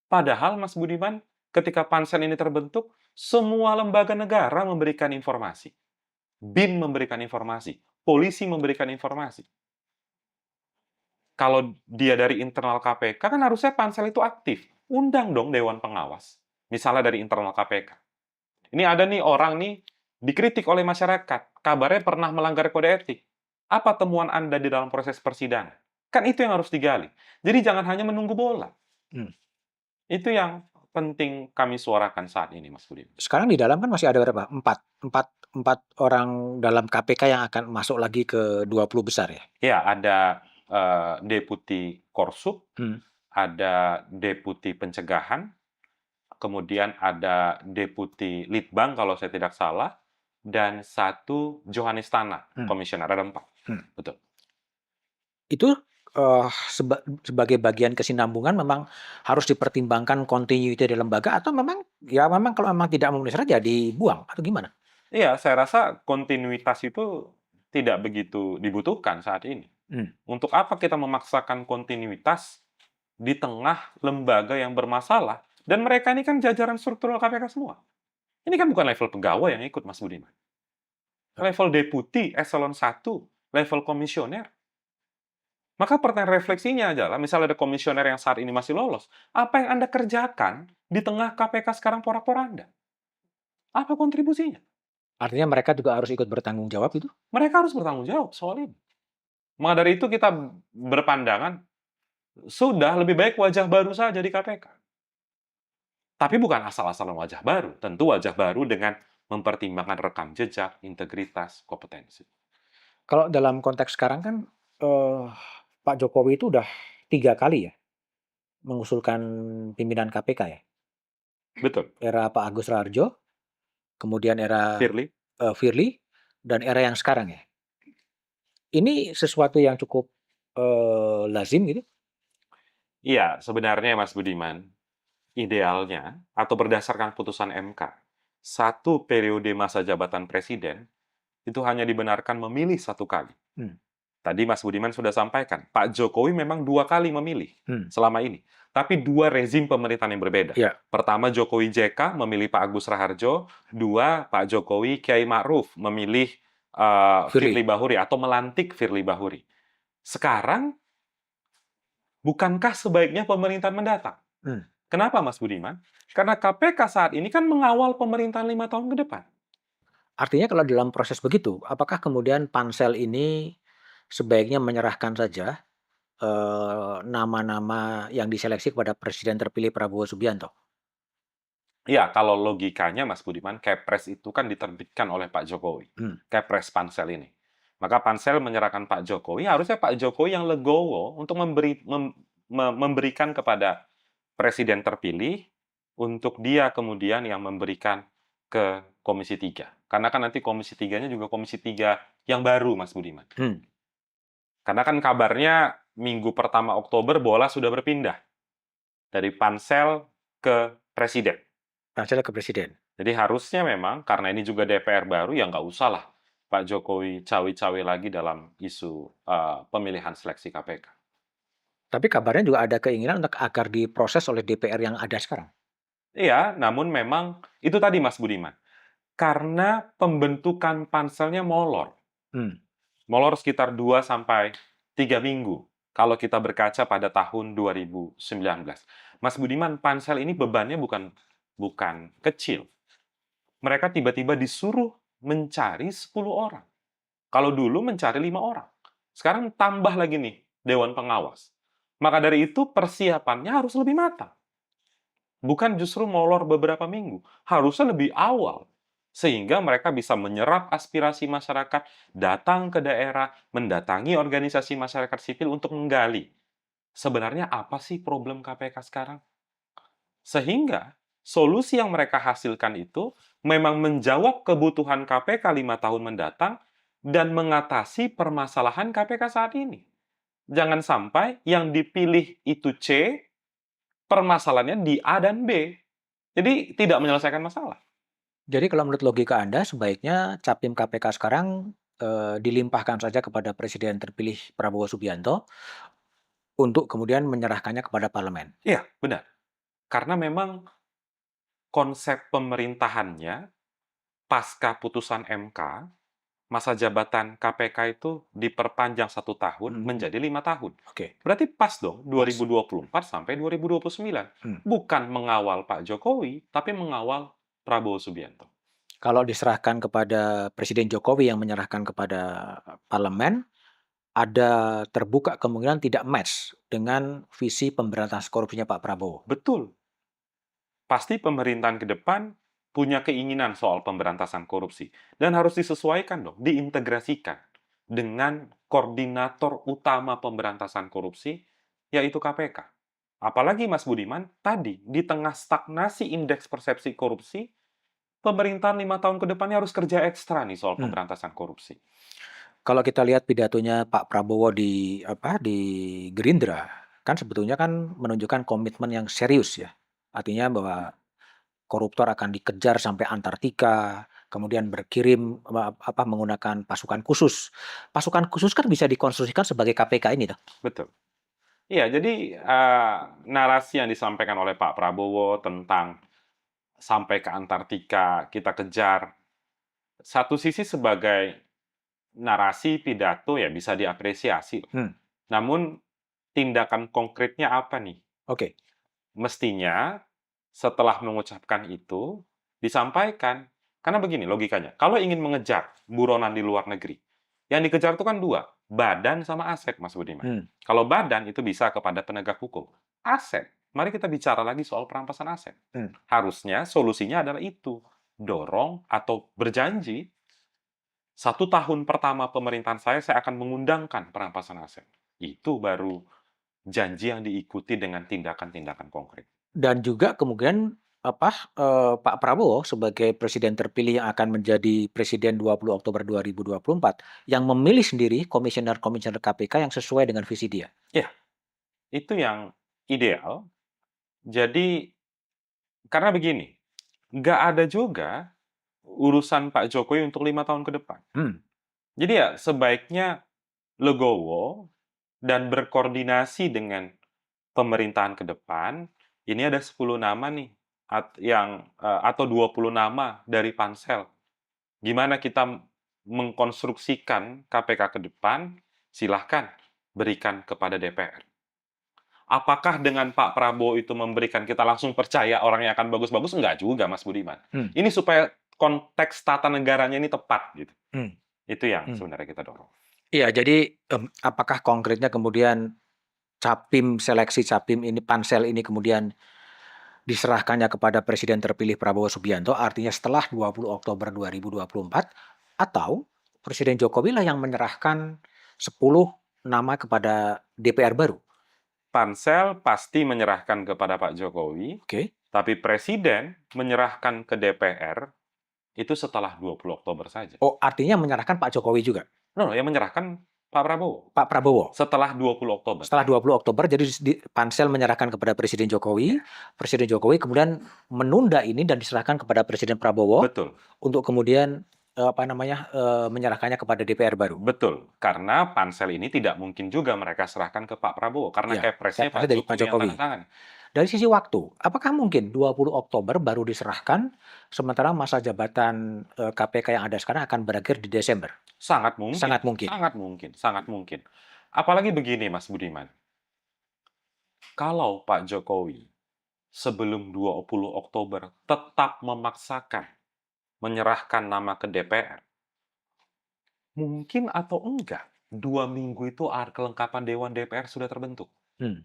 Padahal, Mas Budiman, ketika pansel ini terbentuk, semua lembaga negara memberikan informasi. BIN memberikan informasi. Polisi memberikan informasi. Kalau dia dari internal KPK, kan harusnya pansel itu aktif. Undang dong Dewan Pengawas. Misalnya dari internal KPK. Ini ada nih orang nih dikritik oleh masyarakat, kabarnya pernah melanggar kode etik. Apa temuan Anda di dalam proses persidangan? Kan itu yang harus digali. Jadi jangan hanya menunggu bola. Hmm. Itu yang penting kami suarakan saat ini, Mas Budi. Sekarang di dalam kan masih ada berapa? Empat orang dalam KPK yang akan masuk lagi ke 20 besar ya? Ya, ada Deputi Korsup, Hmm. ada Deputi Pencegahan, kemudian ada Deputi Litbang kalau saya tidak salah, dan satu Johanes Tana, komisioner. Ada 4. Betul. Itu sebagai bagian kesinambungan memang harus dipertimbangkan continuity di lembaga, atau memang kalau memang tidak memenuhi syarat ya dibuang atau gimana? Iya, saya rasa kontinuitas itu tidak begitu dibutuhkan saat ini. Untuk apa kita memaksakan kontinuitas di tengah lembaga yang bermasalah, dan mereka ini kan jajaran struktural KPK semua. Ini kan bukan level pegawai yang ikut, Mas Budiman. Level deputi, eselon 1, level komisioner. Maka pertanyaan refleksinya adalah, misalnya ada komisioner yang saat ini masih lolos, apa yang Anda kerjakan di tengah KPK sekarang porak-poranda? Apa kontribusinya? Artinya mereka juga harus ikut bertanggung jawab itu? Mereka harus bertanggung jawab soal ini. Maka dari itu kita berpandangan, sudah lebih baik wajah baru saja di KPK. Tapi bukan asal-asalan wajah baru. Tentu wajah baru dengan mempertimbangkan rekam jejak, integritas, kompetensi. Kalau dalam konteks sekarang kan Pak Jokowi itu udah 3 kali ya mengusulkan pimpinan KPK ya? Betul. Era Pak Agus Raharjo, kemudian era Firly? Firly, dan era yang sekarang ya. Ini sesuatu yang cukup lazim gitu? Iya, sebenarnya Mas Budiman, idealnya atau berdasarkan putusan MK, 1 periode masa jabatan presiden itu hanya dibenarkan memilih 1 kali. Tadi Mas Budiman sudah sampaikan, Pak Jokowi memang 2 kali memilih selama ini, tapi 2 rezim pemerintahan yang berbeda. Ya. Pertama Jokowi JK memilih Pak Agus Raharjo, 2 Pak Jokowi Kiai Ma'ruf memilih Firly Bahuri atau melantik Firly Bahuri. Sekarang, bukankah sebaiknya pemerintahan mendatang? Kenapa, Mas Budiman? Karena KPK saat ini kan mengawal pemerintahan 5 tahun ke depan. Artinya kalau dalam proses begitu, apakah kemudian pansel ini sebaiknya menyerahkan saja nama-nama yang diseleksi kepada Presiden terpilih Prabowo Subianto? Iya, kalau logikanya Mas Budiman, Kepres itu kan diterbitkan oleh Pak Jokowi. Kepres pansel ini. Maka pansel menyerahkan Pak Jokowi, harusnya Pak Jokowi yang legowo untuk memberikan kepada Presiden terpilih, untuk dia kemudian yang memberikan ke Komisi 3. Karena kan nanti Komisi 3-nya juga Komisi 3 yang baru, Mas Budiman. Karena kan kabarnya minggu pertama Oktober bola sudah berpindah dari pansel ke presiden. Pansel ke presiden. Jadi harusnya memang karena ini juga DPR baru ya nggak usah lah Pak Jokowi cawe-cawe lagi dalam isu pemilihan seleksi KPK. Tapi kabarnya juga ada keinginan untuk agar diproses oleh DPR yang ada sekarang. Iya, namun memang itu tadi Mas Budiman, karena pembentukan panselnya molor. Hmm. Molor sekitar 2 sampai 3 minggu kalau kita berkaca pada tahun 2019. Mas Budiman, pansel ini bebannya bukan kecil. Mereka tiba-tiba disuruh mencari 10 orang. Kalau dulu mencari 5 orang. Sekarang tambah lagi nih Dewan Pengawas. Maka dari itu persiapannya harus lebih matang. Bukan justru molor beberapa minggu. Harusnya lebih awal. Sehingga mereka bisa menyerap aspirasi masyarakat, datang ke daerah, mendatangi organisasi masyarakat sipil untuk menggali. Sebenarnya apa sih problem KPK sekarang? Sehingga solusi yang mereka hasilkan itu memang menjawab kebutuhan KPK 5 tahun mendatang dan mengatasi permasalahan KPK saat ini. Jangan sampai yang dipilih itu C, permasalahannya di A dan B. Jadi tidak menyelesaikan masalah. Jadi kalau menurut logika Anda, sebaiknya Capim KPK sekarang dilimpahkan saja kepada Presiden terpilih Prabowo Subianto untuk kemudian menyerahkannya kepada parlemen. Iya, benar. Karena memang konsep pemerintahannya pasca putusan MK, masa jabatan KPK itu diperpanjang 1 tahun menjadi 5 tahun. Oke. Berarti pas dong, Pas. 2024 sampai 2029. Hmm. Bukan mengawal Pak Jokowi, tapi mengawal Prabowo Subianto. Kalau diserahkan kepada Presiden Jokowi yang menyerahkan kepada parlemen, ada terbuka kemungkinan tidak match dengan visi pemberantasan korupsinya Pak Prabowo. Betul. Pasti pemerintahan ke depan punya keinginan soal pemberantasan korupsi. Dan harus disesuaikan dong, diintegrasikan dengan koordinator utama pemberantasan korupsi, yaitu KPK. Apalagi Mas Budiman, tadi di tengah stagnasi indeks persepsi korupsi, pemerintahan 5 tahun ke depannya harus kerja ekstra nih soal pemberantasan korupsi. Kalau kita lihat pidatonya Pak Prabowo di Gerindra, kan sebetulnya kan menunjukkan komitmen yang serius ya. Artinya bahwa koruptor akan dikejar sampai Antartika, kemudian berkirim menggunakan pasukan khusus. Pasukan khusus kan bisa dikonstruksikan sebagai KPK ini toh. Betul. Iya, jadi narasi yang disampaikan oleh Pak Prabowo tentang sampai ke Antartika, kita kejar, satu sisi sebagai narasi pidato ya bisa diapresiasi. Namun tindakan konkretnya apa nih? Oke. Mestinya setelah mengucapkan itu disampaikan. Karena begini logikanya, kalau ingin mengejar buronan di luar negeri, yang dikejar itu kan 2, badan sama aset, Mas Budiman. Kalau badan itu bisa kepada penegak hukum. Aset, mari kita bicara lagi soal perampasan aset. Harusnya solusinya adalah itu, dorong atau berjanji 1 tahun pertama pemerintahan saya akan mengundangkan perampasan aset. Itu baru janji yang diikuti dengan tindakan-tindakan konkret. Dan juga kemudian Pak Prabowo sebagai presiden terpilih yang akan menjadi presiden 20 Oktober 2024 yang memilih sendiri komisioner-komisioner KPK yang sesuai dengan visi dia. Ya, itu yang ideal. Jadi, karena begini, nggak ada juga urusan Pak Jokowi untuk 5 tahun ke depan. Jadi ya sebaiknya legowo dan berkoordinasi dengan pemerintahan ke depan. Ini ada 10 nama nih atau 20 nama dari pansel. Gimana kita mengkonstruksikan KPK ke depan? Silahkan berikan kepada DPR. Apakah dengan Pak Prabowo itu memberikan kita langsung percaya orang yang akan bagus-bagus? Enggak juga, Mas Budiman. Ini supaya konteks tata negaranya ini tepat gitu. Itu yang sebenarnya kita dorong. Iya, jadi apakah konkretnya kemudian seleksi Capim ini, pansel ini kemudian diserahkannya kepada Presiden terpilih Prabowo Subianto, artinya setelah 20 Oktober 2024, atau Presiden Jokowi lah yang menyerahkan 10 nama kepada DPR baru? Pansel pasti menyerahkan kepada Pak Jokowi, tapi Presiden menyerahkan ke DPR itu setelah 20 Oktober saja. Oh, artinya menyerahkan Pak Jokowi juga? No, yang menyerahkan Pak Prabowo. Pak Prabowo. Setelah 20 Oktober. Setelah 20 Oktober, jadi Pansel menyerahkan kepada Presiden Jokowi. Presiden Jokowi kemudian menunda ini dan diserahkan kepada Presiden Prabowo Betul, untuk kemudian menyerahkannya kepada DPR baru. betul. Karena pansel ini tidak mungkin juga mereka serahkan ke Pak Prabowo karena Ya, Kepresnya Kepresnya Pak dari Pak Jokowi yang Jokowi. tanda tangan. Dari sisi waktu, apakah mungkin 20 Oktober baru diserahkan, sementara masa jabatan KPK yang ada sekarang akan berakhir di Desember? Sangat mungkin, Sangat mungkin. sangat mungkin, sangat mungkin. Apalagi begini, Mas Budiman. Kalau Pak Jokowi sebelum 20 Oktober tetap memaksakan menyerahkan nama ke DPR, mungkin atau enggak 2 minggu itu kelengkapan Dewan DPR sudah terbentuk. Hmm.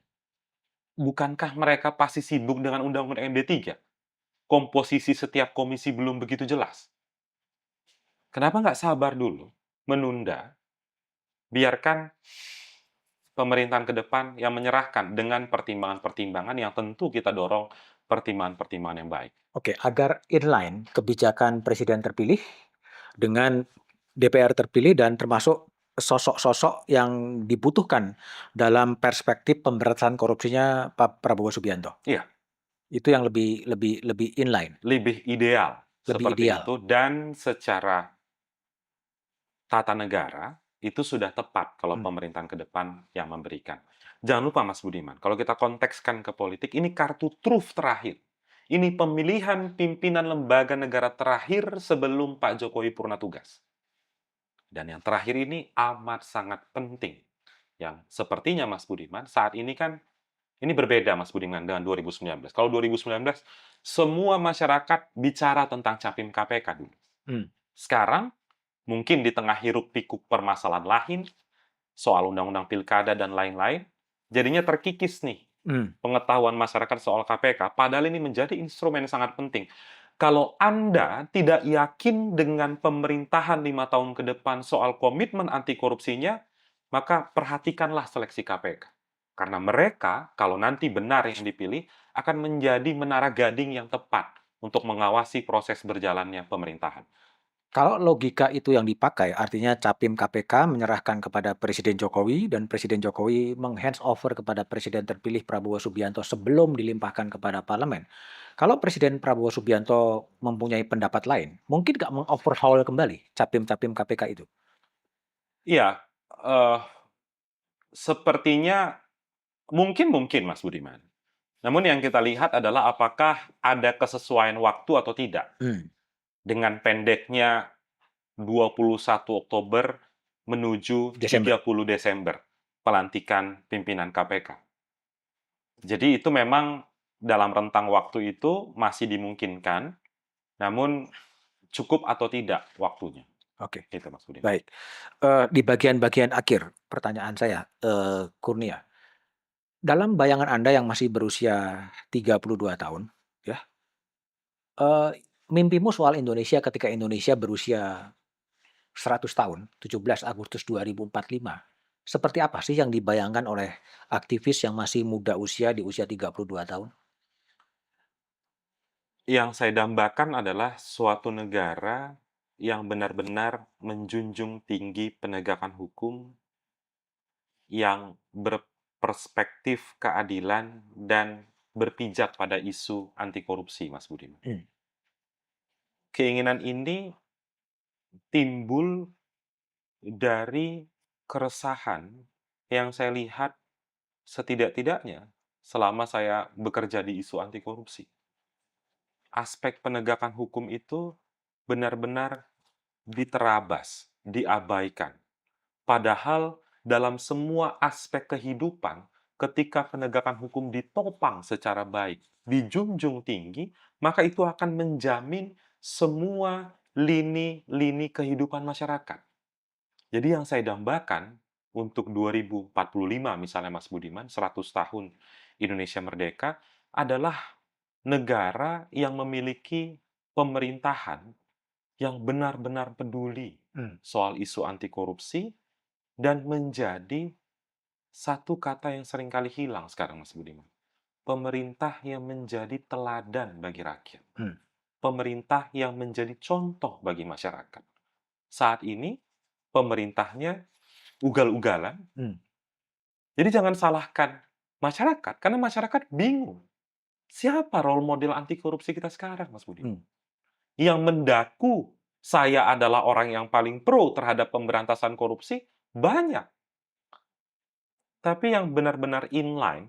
Bukankah mereka pasti sibuk dengan Undang-Undang MD3? Komposisi setiap komisi belum begitu jelas. Kenapa nggak sabar dulu, menunda, biarkan pemerintahan ke depan yang menyerahkan dengan pertimbangan-pertimbangan yang tentu kita dorong pertimbangan-pertimbangan yang baik. Oke, agar inline kebijakan presiden terpilih dengan DPR terpilih dan termasuk sosok-sosok yang dibutuhkan dalam perspektif pemberantasan korupsinya Pak Prabowo Subianto. Iya, Itu yang lebih inline, lebih ideal lebih seperti ideal. itu dan secara tata negara itu sudah tepat kalau Hmm. pemerintahan ke depan yang memberikan. Jangan lupa Mas Budiman, kalau kita kontekskan ke politik, ini kartu truf terakhir. Ini pemilihan pimpinan lembaga negara terakhir sebelum Pak Jokowi purna tugas. Dan yang terakhir ini amat sangat penting. Yang sepertinya Mas Budiman, saat ini kan, ini berbeda Mas Budiman dengan 2019. Kalau 2019, semua masyarakat bicara tentang capim KPK dulu. Hmm. Sekarang, mungkin di tengah hiruk-pikuk permasalahan lain, soal undang-undang pilkada dan lain-lain, jadinya terkikis nih Hmm. pengetahuan masyarakat soal KPK, padahal ini menjadi instrumen yang sangat penting. Kalau Anda tidak yakin dengan pemerintahan 5 tahun ke depan soal komitmen anti korupsinya, maka perhatikanlah seleksi KPK. Karena mereka, kalau nanti benar yang dipilih, akan menjadi menara gading yang tepat untuk mengawasi proses berjalannya pemerintahan. Kalau logika itu yang dipakai, artinya capim KPK menyerahkan kepada Presiden Jokowi dan Presiden Jokowi meng-hands over kepada Presiden terpilih Prabowo Subianto sebelum dilimpahkan kepada parlemen. Kalau Presiden Prabowo Subianto mempunyai pendapat lain, mungkin nggak meng-overhaul kembali capim-capim KPK itu? Iya, eh, sepertinya mungkin Mas Budiman. Namun yang kita lihat adalah apakah ada kesesuaian waktu atau tidak. Hmm. Dengan pendeknya 21 Oktober menuju Desember. 30 Desember pelantikan pimpinan KPK. Jadi itu memang dalam rentang waktu itu masih dimungkinkan, namun cukup atau tidak waktunya. Oke, Itu Mas Budiman. baik. Di bagian-bagian akhir pertanyaan saya, Kurnia. Dalam bayangan Anda yang masih berusia 32 tahun, ya, mimpimu soal Indonesia ketika Indonesia berusia 100 tahun, 17 Agustus 2045, seperti apa sih yang dibayangkan oleh aktivis yang masih muda usia di usia 32 tahun? Yang saya dambakan adalah suatu negara yang benar-benar menjunjung tinggi penegakan hukum, yang berperspektif keadilan dan berpijak pada isu anti korupsi, Mas Budiman. Hmm. Keinginan ini timbul dari keresahan yang saya lihat setidak-tidaknya selama saya bekerja di isu anti korupsi. Aspek penegakan hukum itu benar-benar diterabas, diabaikan. Padahal dalam semua aspek kehidupan, ketika penegakan hukum ditopang secara baik, dijunjung tinggi, maka itu akan menjamin semua lini-lini kehidupan masyarakat. Jadi yang saya dambakan untuk 2045 misalnya Mas Budiman, 100 tahun Indonesia merdeka, adalah negara yang memiliki pemerintahan yang benar-benar peduli Hmm. soal isu anti korupsi dan menjadi satu kata yang seringkali hilang sekarang, Mas Budiman. Pemerintah yang menjadi teladan bagi rakyat. Hmm. Pemerintah yang menjadi contoh bagi masyarakat. Saat ini, pemerintahnya ugal-ugalan. Hmm. Jadi jangan salahkan masyarakat, karena masyarakat bingung. Siapa role model anti korupsi kita sekarang, Mas Budi? Hmm. Yang mendaku saya adalah orang yang paling pro terhadap pemberantasan korupsi, banyak. Tapi yang benar-benar inline,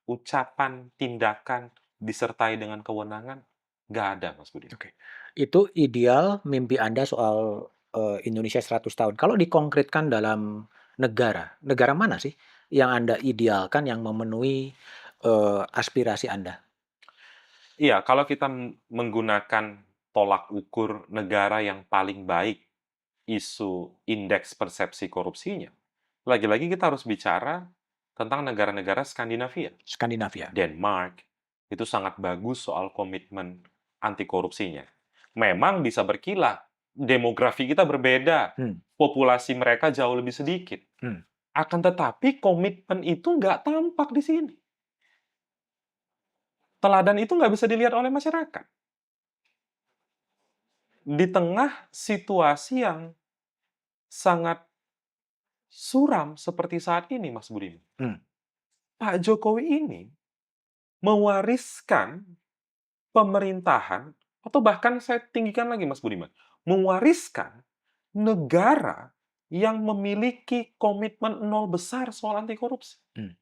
ucapan, tindakan, disertai dengan kewenangan, nggak ada, Mas Budi. Oke. Itu ideal mimpi Anda soal, Indonesia 100 tahun. Kalau dikonkretkan dalam negara, negara mana sih yang Anda idealkan yang memenuhi, aspirasi Anda? Iya, kalau kita menggunakan tolak ukur negara yang paling baik isu indeks persepsi korupsinya, lagi-lagi kita harus bicara tentang negara-negara Skandinavia. Skandinavia. Denmark, itu sangat bagus soal komitmen anti korupsinya. Memang bisa berkilah, demografi kita berbeda, Hmm. populasi mereka jauh lebih sedikit. Hmm. Akan tetapi komitmen itu nggak tampak di sini. Teladan itu nggak bisa dilihat oleh masyarakat. Di tengah situasi yang sangat suram seperti saat ini, Mas Budiman, Hmm. Pak Jokowi ini mewariskan pemerintahan, atau bahkan saya tinggikan lagi, Mas Budiman, mewariskan negara yang memiliki komitmen nol besar soal anti korupsi. Hmm.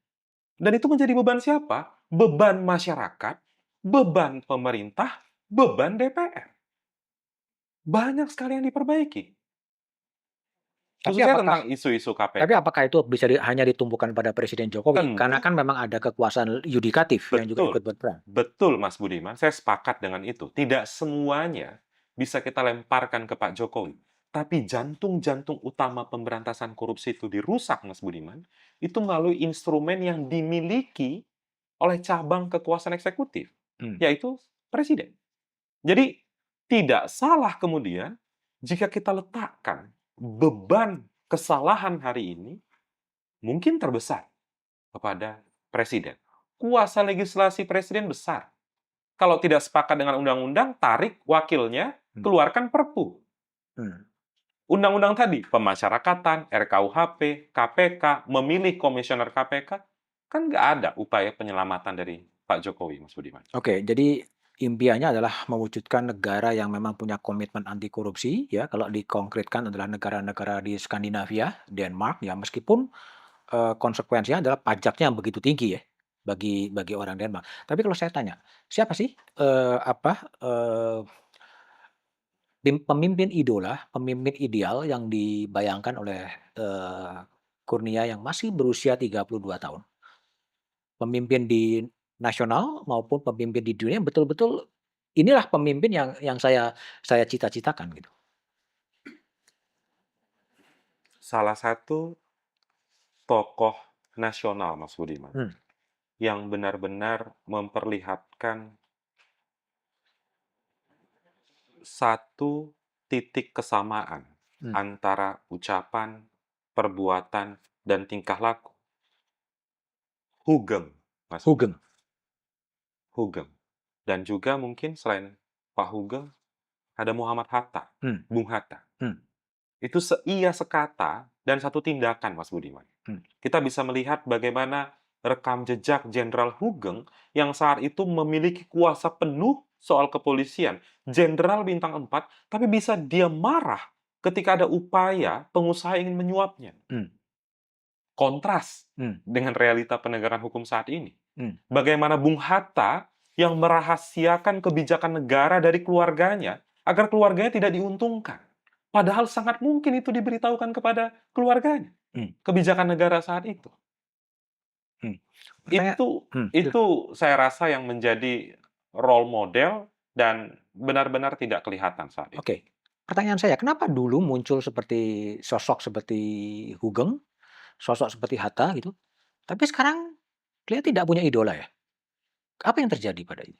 Dan itu menjadi beban siapa? Beban masyarakat, beban pemerintah, beban DPR. Banyak sekali yang diperbaiki. Tapi Khususnya apakah tentang isu-isu KPK. tapi apakah itu bisa hanya ditumpukan pada Presiden Jokowi? Karena Tentu, kan memang ada kekuasaan yudikatif yang juga betul. ikut berperan. Betul, Mas Budiman. Saya sepakat dengan itu. Tidak semuanya bisa kita lemparkan ke Pak Jokowi. Tapi jantung-jantung utama pemberantasan korupsi itu dirusak, Mas Budiman, itu melalui instrumen yang dimiliki oleh cabang kekuasaan eksekutif, Hmm. yaitu Presiden. Jadi, tidak salah kemudian jika kita letakkan beban kesalahan hari ini mungkin terbesar kepada Presiden. Kuasa legislasi Presiden besar. Kalau tidak sepakat dengan undang-undang, tarik wakilnya, Hmm. keluarkan Perpu. Hmm. Undang-undang tadi, pemasyarakatan, RKUHP, KPK, memilih komisioner KPK, kan nggak ada upaya penyelamatan dari Pak Jokowi, Mas Budiman. Oke, jadi impiannya adalah mewujudkan negara yang memang punya komitmen anti korupsi, ya. Kalau dikonkretkan adalah negara-negara di Skandinavia, Denmark, ya meskipun konsekuensinya adalah pajaknya yang begitu tinggi ya bagi orang Denmark. Tapi kalau saya tanya, siapa sih pemimpin idola, pemimpin ideal yang dibayangkan oleh Kurnia yang masih berusia 32 tahun? Pemimpin di nasional maupun pemimpin di dunia betul-betul inilah pemimpin yang saya cita-citakan gitu. Salah satu tokoh nasional, Mas Budiman, Hmm. yang benar-benar memperlihatkan satu titik kesamaan Hmm. antara ucapan, perbuatan, dan tingkah laku. Hugeng, Mas Budi. Hugeng. Hugeng. Dan juga mungkin selain Pak Hugeng, ada Muhammad Hatta, Hmm. Bung Hatta. Hmm. Itu seia sekata dan satu tindakan, Mas Budiman. Hmm. Kita bisa melihat bagaimana rekam jejak Jenderal Hugeng yang saat itu memiliki kuasa penuh soal kepolisian. Jenderal bintang 4, tapi bisa dia marah ketika ada upaya pengusaha ingin menyuapnya. Hmm. Kontras Hmm. dengan realita penegakan hukum saat ini. Hmm. Bagaimana Bung Hatta yang merahasiakan kebijakan negara dari keluarganya agar keluarganya tidak diuntungkan. Padahal sangat mungkin itu diberitahukan kepada keluarganya. Hmm. Kebijakan negara saat itu. Hmm. Itu Silakan. saya rasa yang menjadi role model dan benar-benar tidak kelihatan saat itu. Oke. Pertanyaan saya, kenapa dulu muncul sosok seperti Hugeng, sosok seperti Hatta gitu, tapi sekarang kalian tidak punya idola ya? Apa yang terjadi pada ini?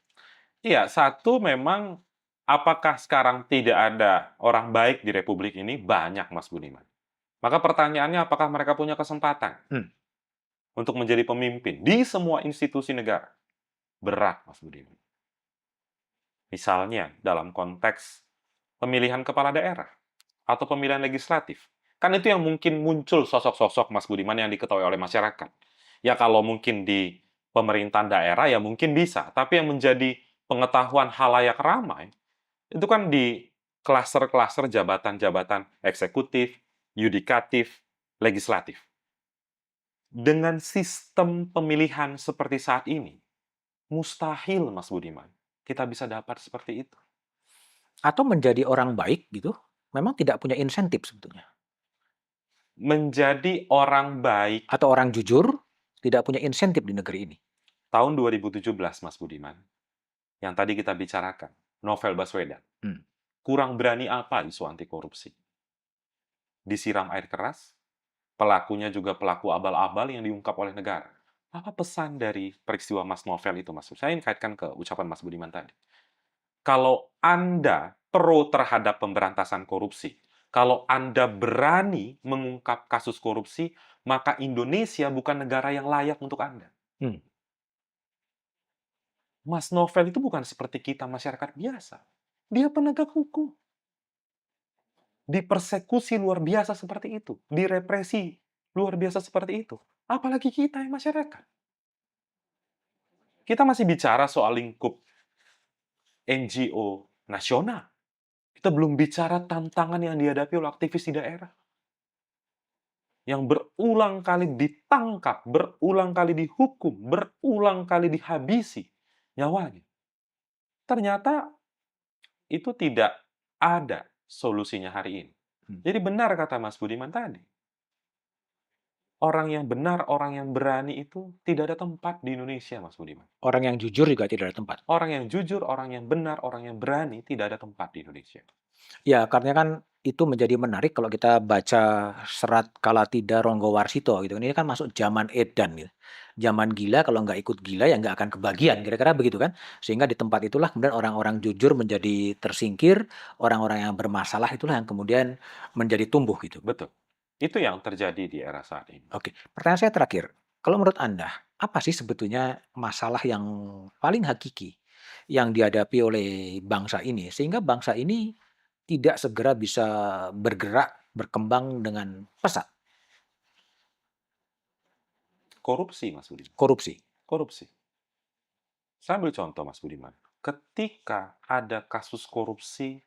Iya, satu memang apakah sekarang tidak ada orang baik di republik ini? Banyak, Mas Budiman. Maka pertanyaannya apakah mereka punya kesempatan Hmm. untuk menjadi pemimpin di semua institusi negara? Berat, Mas Budiman. Misalnya dalam konteks pemilihan kepala daerah atau pemilihan legislatif. Kan itu yang mungkin muncul sosok-sosok Mas Budiman yang diketahui oleh masyarakat. Ya kalau mungkin di pemerintahan daerah ya mungkin bisa, tapi yang menjadi pengetahuan halayak ramai itu kan di klaster-klaster jabatan-jabatan eksekutif, yudikatif, legislatif. Dengan sistem pemilihan seperti saat ini, mustahil Mas Budiman kita bisa dapat seperti itu. Atau menjadi orang baik gitu, memang tidak punya insentif sebetulnya. Menjadi orang baik Atau orang jujur, tidak punya insentif di negeri ini. tahun 2017 Mas Budiman, yang tadi kita bicarakan, Novel Baswedan. Hmm. Kurang berani apa isu anti korupsi? Disiram air keras, pelakunya juga pelaku abal-abal yang diungkap oleh negara. Apa pesan dari peristiwa Mas Novel itu, Mas? Saya ingin kaitkan ke ucapan Mas Budiman tadi. Kalau Anda pro terhadap pemberantasan korupsi, kalau Anda berani mengungkap kasus korupsi, maka Indonesia bukan negara yang layak untuk Anda. Hmm. Mas Novel itu bukan seperti kita masyarakat biasa. Dia penegak hukum. Dipersekusi luar biasa seperti itu. Direpresi luar biasa seperti itu. Apalagi kita yang masyarakat. Kita masih bicara soal lingkup NGO nasional. Kita belum bicara tantangan yang dihadapi oleh aktivis di daerah. Yang berulang kali ditangkap, berulang kali dihukum, berulang kali dihabisi nyawanya. Ternyata itu tidak ada solusinya hari ini. Jadi benar kata Mas Budiman tadi. Orang yang benar, orang yang berani itu tidak ada tempat di Indonesia, Mas Budiman. Orang yang jujur juga tidak ada tempat. Orang yang jujur, orang yang benar, orang yang berani tidak ada tempat di Indonesia. Ya, karena kan itu menjadi menarik kalau kita baca serat Kalatida Ronggo Warsito gitu. Ini kan masuk zaman edan gitu. Zaman gila, kalau nggak ikut gila ya nggak akan kebagian, kira-kira begitu kan. Sehingga di tempat itulah kemudian orang-orang jujur menjadi tersingkir, orang-orang yang bermasalah itulah yang kemudian menjadi tumbuh gitu. Betul. Itu yang terjadi di era saat ini. Oke, pertanyaan saya terakhir. Kalau menurut Anda, apa sih sebetulnya masalah yang paling hakiki yang dihadapi oleh bangsa ini sehingga bangsa ini tidak segera bisa bergerak, berkembang dengan pesat? Korupsi, Mas Budiman. Korupsi. Korupsi. Saya ambil contoh, Mas Budiman. Ketika ada kasus korupsi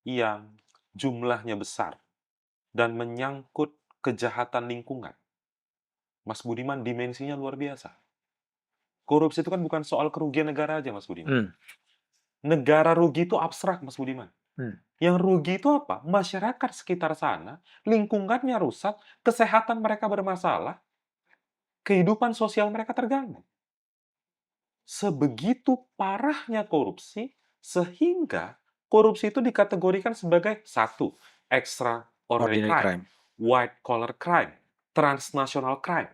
yang jumlahnya besar dan menyangkut kejahatan lingkungan, Mas Budiman, dimensinya luar biasa. Korupsi itu kan bukan soal kerugian negara aja, Mas Budiman. Hmm. Negara rugi itu abstrak, Mas Budiman. Hmm. Yang rugi itu apa? Masyarakat sekitar sana, lingkungannya rusak, kesehatan mereka bermasalah, kehidupan sosial mereka terganggu. Sebegitu parahnya korupsi, sehingga korupsi itu dikategorikan sebagai satu, extraordinary Ordinary crime, crime. white collar crime, transnational crime.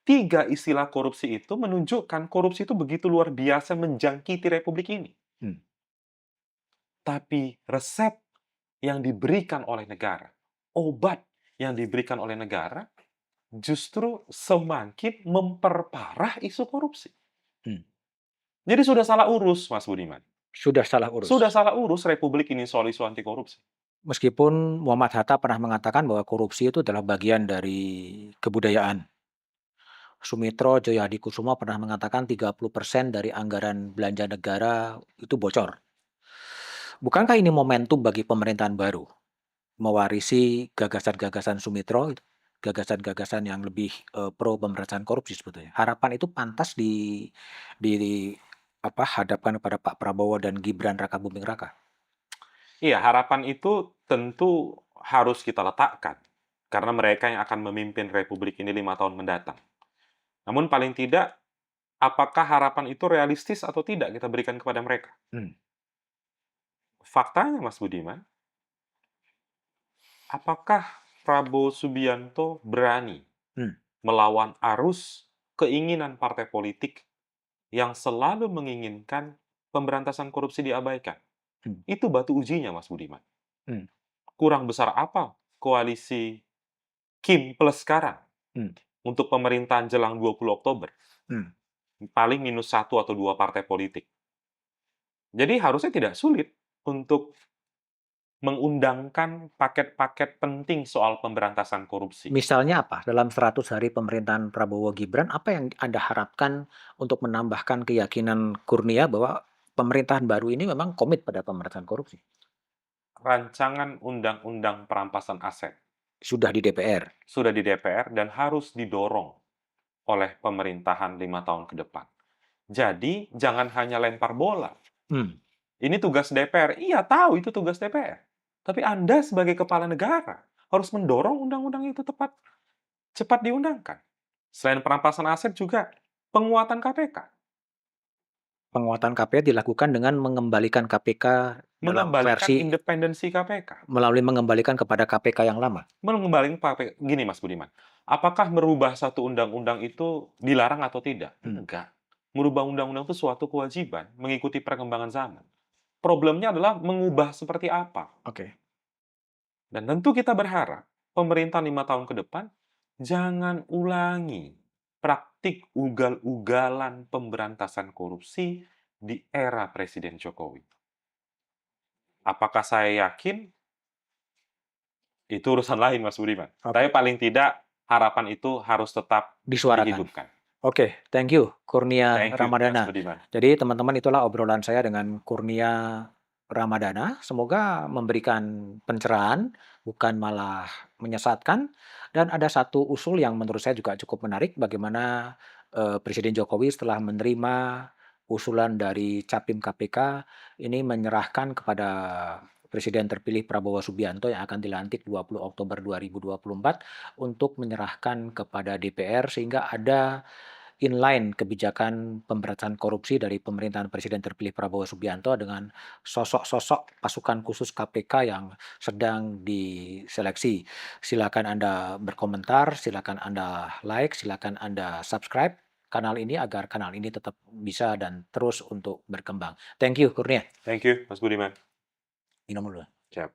3 istilah korupsi itu menunjukkan korupsi itu begitu luar biasa menjangkiti republik ini. Hmm. Tapi resep yang diberikan oleh negara, obat yang diberikan oleh negara, justru semakin memperparah isu korupsi. Hmm. Jadi sudah salah urus, Mas Budiman. Sudah salah urus. Sudah salah urus republik ini soal isu anti korupsi. Meskipun Muhammad Hatta pernah mengatakan bahwa korupsi itu adalah bagian dari kebudayaan. Sumitro Jayahadikusumo pernah mengatakan 30% dari anggaran belanja negara itu bocor. Bukankah ini momentum bagi pemerintahan baru mewarisi gagasan-gagasan Sumitro, gagasan-gagasan yang lebih pro pemberantasan korupsi sebetulnya? Harapan itu pantas hadapkan kepada Pak Prabowo dan Gibran Rakabuming Raka. Iya, harapan itu tentu harus kita letakkan karena mereka yang akan memimpin republik ini 5 tahun mendatang. Namun paling tidak, apakah harapan itu realistis atau tidak kita berikan kepada mereka? Faktanya, Mas Budiman, apakah Prabowo Subianto berani melawan arus keinginan partai politik yang selalu menginginkan pemberantasan korupsi diabaikan? Itu batu ujinya, Mas Budiman. Kurang besar apa koalisi Kim plus sekarang untuk pemerintahan jelang 20 Oktober? Paling minus 1 atau 2 partai politik. Jadi harusnya tidak sulit untuk mengundangkan paket-paket penting soal pemberantasan korupsi. Misalnya apa? Dalam 100 hari pemerintahan Prabowo Gibran, apa yang Anda harapkan untuk menambahkan keyakinan Kurnia bahwa pemerintahan baru ini memang komit pada pemberantasan korupsi? Rancangan undang-undang perampasan aset Sudah di DPR. sudah di DPR dan harus didorong oleh pemerintahan 5 tahun ke depan. Jadi, jangan hanya lempar bola. Hmm. Ini tugas DPR. Iya, tahu itu tugas DPR. Tapi Anda sebagai kepala negara harus mendorong undang-undang itu cepat diundangkan. Selain perampasan aset juga penguatan KPK. Penguatan KPK dilakukan dengan mengembalikan KPK dalam Mengembalikan versi independensi KPK. melalui mengembalikan kepada KPK yang lama. Mengembalikan KPK. Gini Mas Budiman, apakah merubah satu undang-undang itu dilarang atau tidak? Enggak. Merubah undang-undang itu suatu kewajiban, mengikuti perkembangan zaman. Problemnya adalah mengubah seperti apa. Oke. Dan tentu kita berharap pemerintah 5 tahun ke depan jangan ulangi praktik ugal-ugalan pemberantasan korupsi di era Presiden Jokowi. Apakah saya yakin? Itu urusan lain, Mas Budiman. Oke. Tapi paling tidak harapan itu harus tetap Disuarakan. dihidupkan. Oke, thank you Kurnia Thank you, Mas Ramadana. Budiman. Jadi teman-teman, itulah obrolan saya dengan Kurnia Ramadana. Semoga memberikan pencerahan, bukan malah menyesatkan. Dan ada satu usul yang menurut saya juga cukup menarik, bagaimana Presiden Jokowi setelah menerima usulan dari Capim KPK ini menyerahkan kepada Presiden terpilih Prabowo Subianto yang akan dilantik 20 Oktober 2024 untuk menyerahkan kepada DPR sehingga ada inline kebijakan pemberantasan korupsi dari pemerintahan Presiden terpilih Prabowo Subianto dengan sosok-sosok pasukan khusus KPK yang sedang diseleksi. Silakan Anda berkomentar, silakan Anda like, silakan Anda subscribe kanal ini agar kanal ini tetap bisa dan terus untuk berkembang. Thank you, Kurnia. Thank you, Mas Budiman. Minum dulu. Siap.